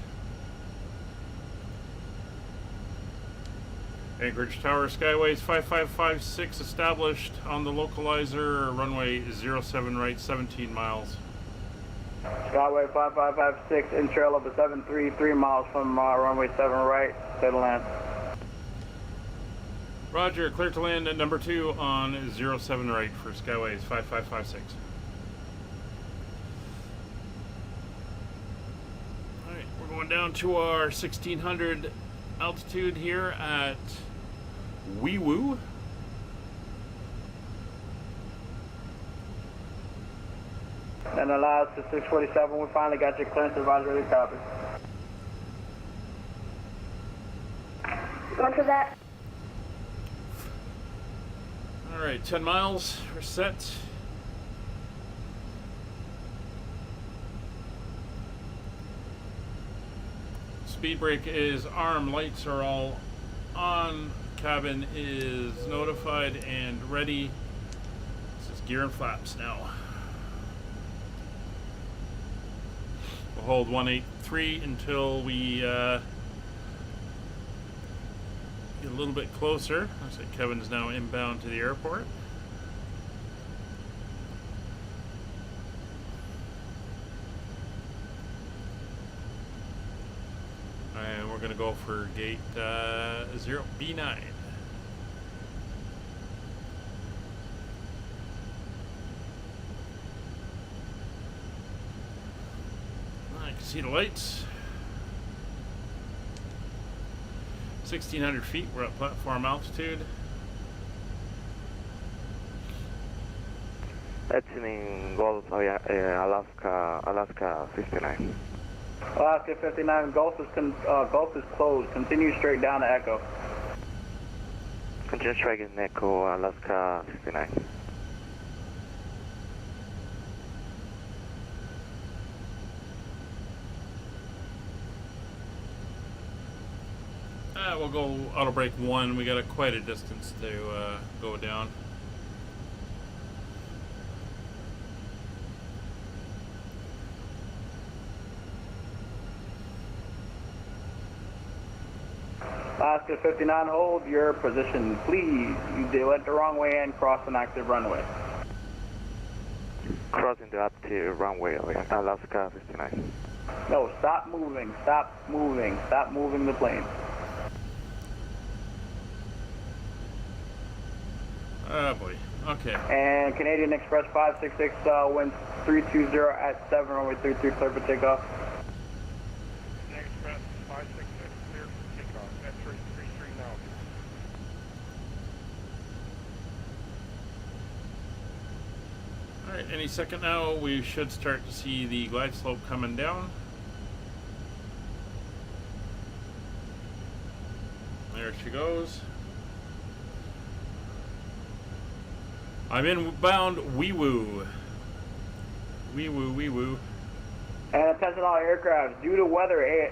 Speaker 1: Anchorage Tower Skyways 5556 established on the localizer, runway 07 right, 17 miles.
Speaker 13: Skyway 5556, in trail of the 733 miles from runway 7 right, clear to land.
Speaker 1: Roger, clear to land at number 2 on 07 right for Skyways 5556. Alright, we're going down to our 1600 altitude here at Wee Woo.
Speaker 13: And allows to 647, we finally got your clearance, advisory ready, copy.
Speaker 9: Roger that.
Speaker 1: Alright, 10 miles, we're set. Speed brake is armed, lights are all on, cabin is notified and ready. This is gear and flaps now. We'll hold 183 until we get a little bit closer. Looks like Kevin's now inbound to the airport. And we're going to go for gate 0B9. I can see the lights. 1,600 feet, we're at platform altitude.
Speaker 12: VATSim in Gulf, Alaska 59.
Speaker 13: Alaska 59, Gulf is closed. Continue straight down to Echo.
Speaker 12: Continue straight in Echo, Alaska 59.
Speaker 1: We'll go auto brake 1. We got quite a distance to go down.
Speaker 13: Alaska 59, hold your position, please. You went the wrong way and crossed an active runway.
Speaker 12: Crossing the active runway, Alaska 59.
Speaker 13: No, stop moving, stop moving the plane.
Speaker 1: Oh boy, okay.
Speaker 13: And Canadian Express 566, winds 320 at 7, runway 33, clear for takeoff.
Speaker 6: Canadian Express 566, clear for takeoff, at 333 now.
Speaker 1: Alright, any second now we should start to see the glide slope coming down. There she goes. I'm inbound Wee Woo. Wee Woo, Wee Woo.
Speaker 13: And attention all aircraft, due to weather,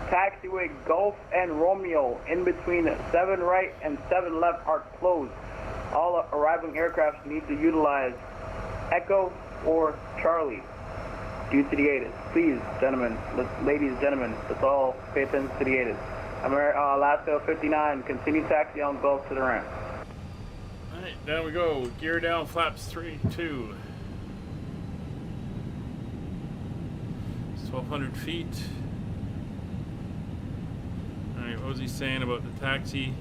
Speaker 13: taxiway Gulf and Romeo in between 7 right and 7 left are closed. All arriving aircraft need to utilize Echo or Charlie due to the ATIS. Please, gentlemen, ladies and gentlemen, let's all pay attention to the ATIS. Alaska 59, continue taxi on Gulf to the ramp.
Speaker 1: Alright, down we go. Gear down, flaps 3, 2. 1,200 feet. Alright, what was he saying about the taxi?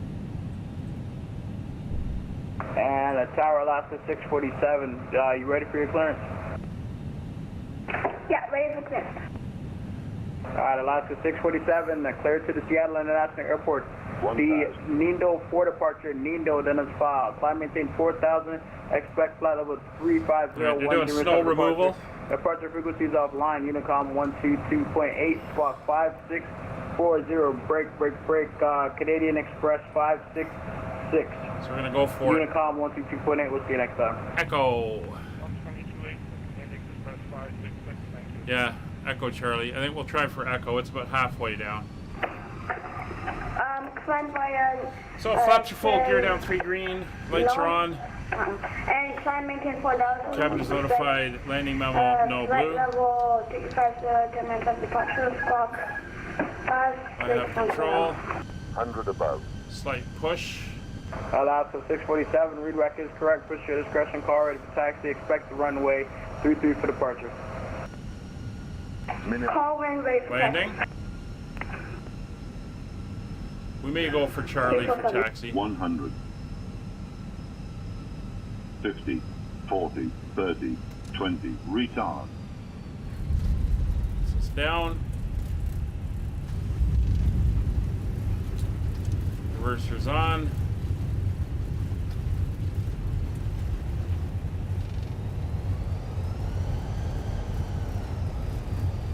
Speaker 13: And Tower Alaska 647, you ready for your clearance?
Speaker 9: Yeah, ready for clearance.
Speaker 13: Alright, Alaska 647, cleared to the Seattle International Airport. The Nindo for departure, Nindo, then it's filed. Climb maintain 4,000, expect flight level 350.
Speaker 1: Right, they're doing snow removal.
Speaker 13: Departure frequencies offline, Unicom 122.8, squawk 5640, break, Canadian Express 566.
Speaker 1: So we're going to go for it.
Speaker 13: Unicom 122.8, we'll see you next time.
Speaker 1: Echo.
Speaker 6: 122.8, Canadian Express 566, thank you.
Speaker 1: Yeah, Echo Charlie. I think we'll try for Echo. It's about halfway down.
Speaker 9: Climb by
Speaker 1: So flaps are full, gear down 3 green, lights are on.
Speaker 9: And climb maintain 4,000.
Speaker 1: Cabin is notified, landing memo, no blue.
Speaker 9: Level 35, 10 minutes of departure, squawk 5,
Speaker 1: I have control.
Speaker 6: 100 above.
Speaker 1: Slight push.
Speaker 13: Alaska 647, read rec is correct, push your discretion, car ready for taxi, expect the runway 33 for departure.
Speaker 9: Call when ready for
Speaker 1: Landing. We may go for Charlie for taxi.
Speaker 14: 100. 50, 40, 30, 20, retard.
Speaker 1: This is down. Reverser's on.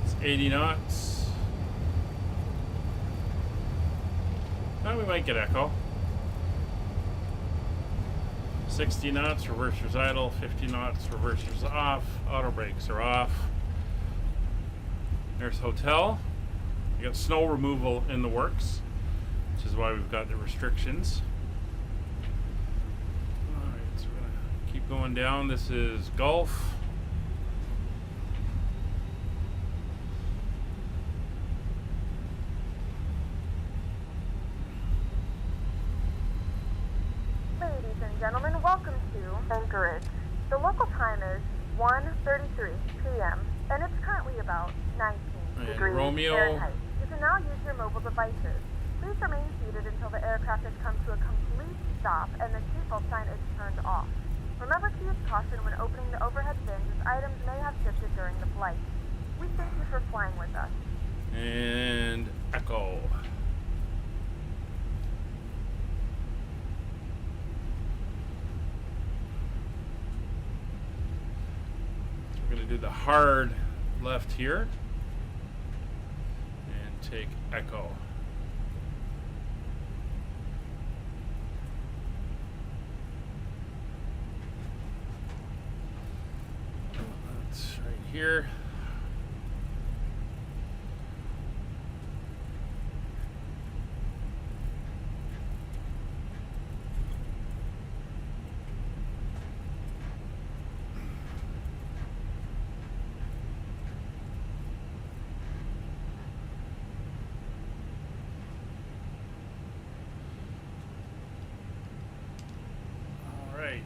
Speaker 1: It's 80 knots. Now we might get echo. 60 knots, reverser's idle. 50 knots, reverser's off. Auto brakes are off. There's hotel. We got snow removal in the works, which is why we've got the restrictions. Alright, so we're gonna keep going down. This is Gulf.
Speaker 2: Ladies and gentlemen, welcome to Anchorage. The local time is 1:33 p.m. and it's currently about 19 degrees
Speaker 1: Romeo.
Speaker 2: Fahrenheit. You can now use your mobile devices. Please remain seated until the aircraft has come to a complete stop and the seatbelt sign is turned off. Remember to use caution when opening the overhead bins as items may have shifted during the flight. We thank you for flying with us.
Speaker 1: And echo. We're going to do the hard left here and take echo. That's right here.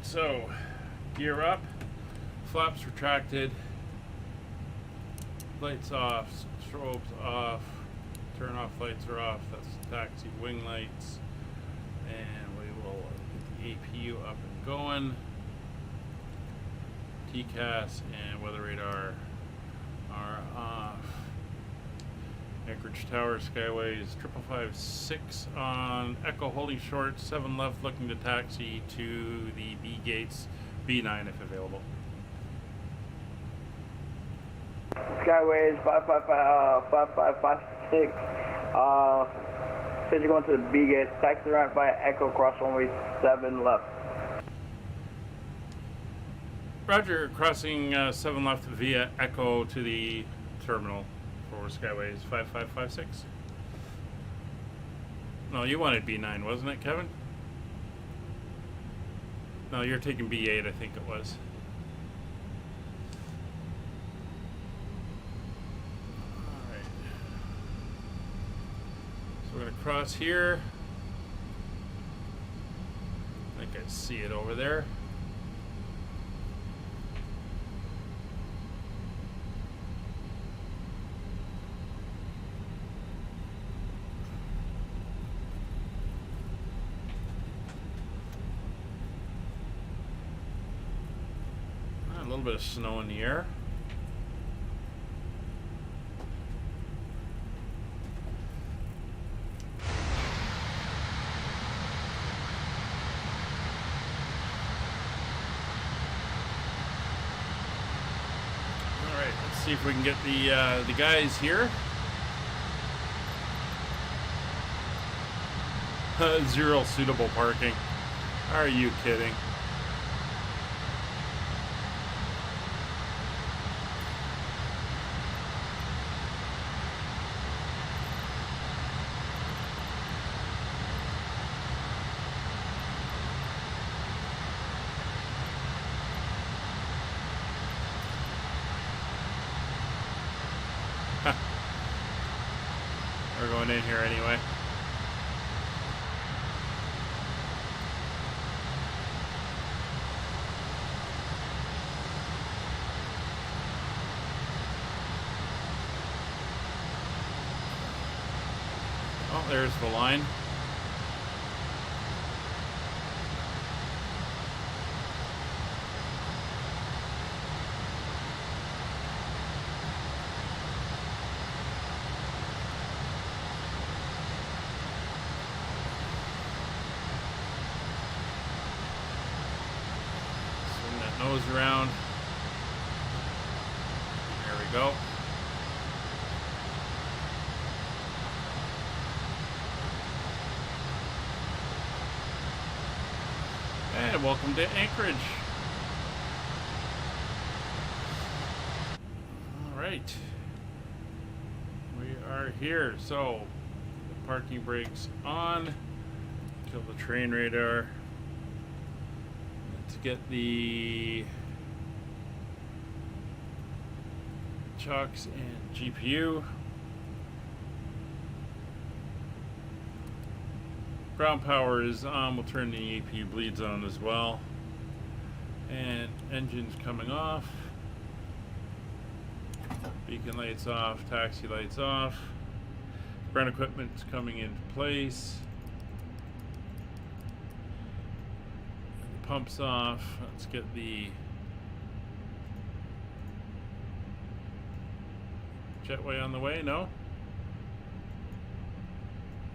Speaker 1: So, gear up, flaps retracted, lights off, strobes off, turn off lights are off, that's taxi wing lights, and we will get the APU up and going. TCAS and weather radar are off. Anchorage Tower, Skyways, 5556 on Echo holding short, 7 left looking to taxi to the B gates, B9 if available.
Speaker 13: Skyways 5556. Says you're going to the B gate. Taxi right by Echo cross runway 7 left.
Speaker 1: Roger, crossing 7 left via Echo to the terminal for Skyways 5556. No, you wanted B9, wasn't it, Kevin? No, you're taking B8, I think it was. Alright. So we're going to cross here. I think I see it over there. A little bit of snow in the air. All right, let's see if we can get the guys here. Zero suitable parking. Are you kidding? We're going in here anyway. Oh, there's the line. nose around. There we go. And welcome to Anchorage. All right. We are here. So, the parking brakes on. Kill the train radar. Let's get the chocks and GPU. Ground power is on. We'll turn the APU bleeds on as well. And engines coming off. Beacon lights off. Taxi lights off. Ground equipment's coming into place. Pumps off. Let's get the jetway on the way. No?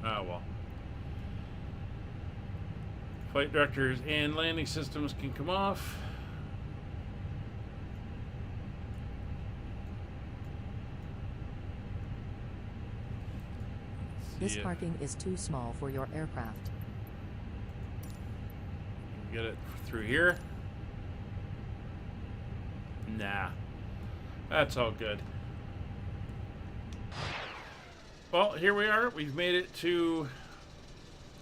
Speaker 1: Ah, well. Flight directors and landing systems can come off.
Speaker 15: This parking is too small for your aircraft.
Speaker 1: Get it through here. Nah. That's all good. Well, here we are. We've made it to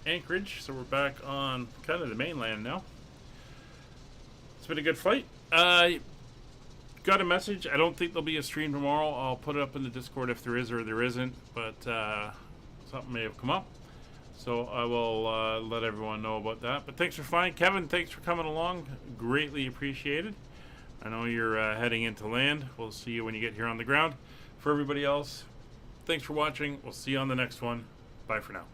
Speaker 1: Anchorage, so we're back on kind of the mainland now. It's been a good flight. Got a message. I don't think there'll be a stream tomorrow. I'll put it up in the Discord if there is or there isn't, but something may have come up. So I will let everyone know about that. But thanks for flying. Kevin, thanks for coming along. Greatly appreciated. I know you're heading into land. We'll see you when you get here on the ground. For everybody else, thanks for watching. We'll see you on the next one. Bye for now.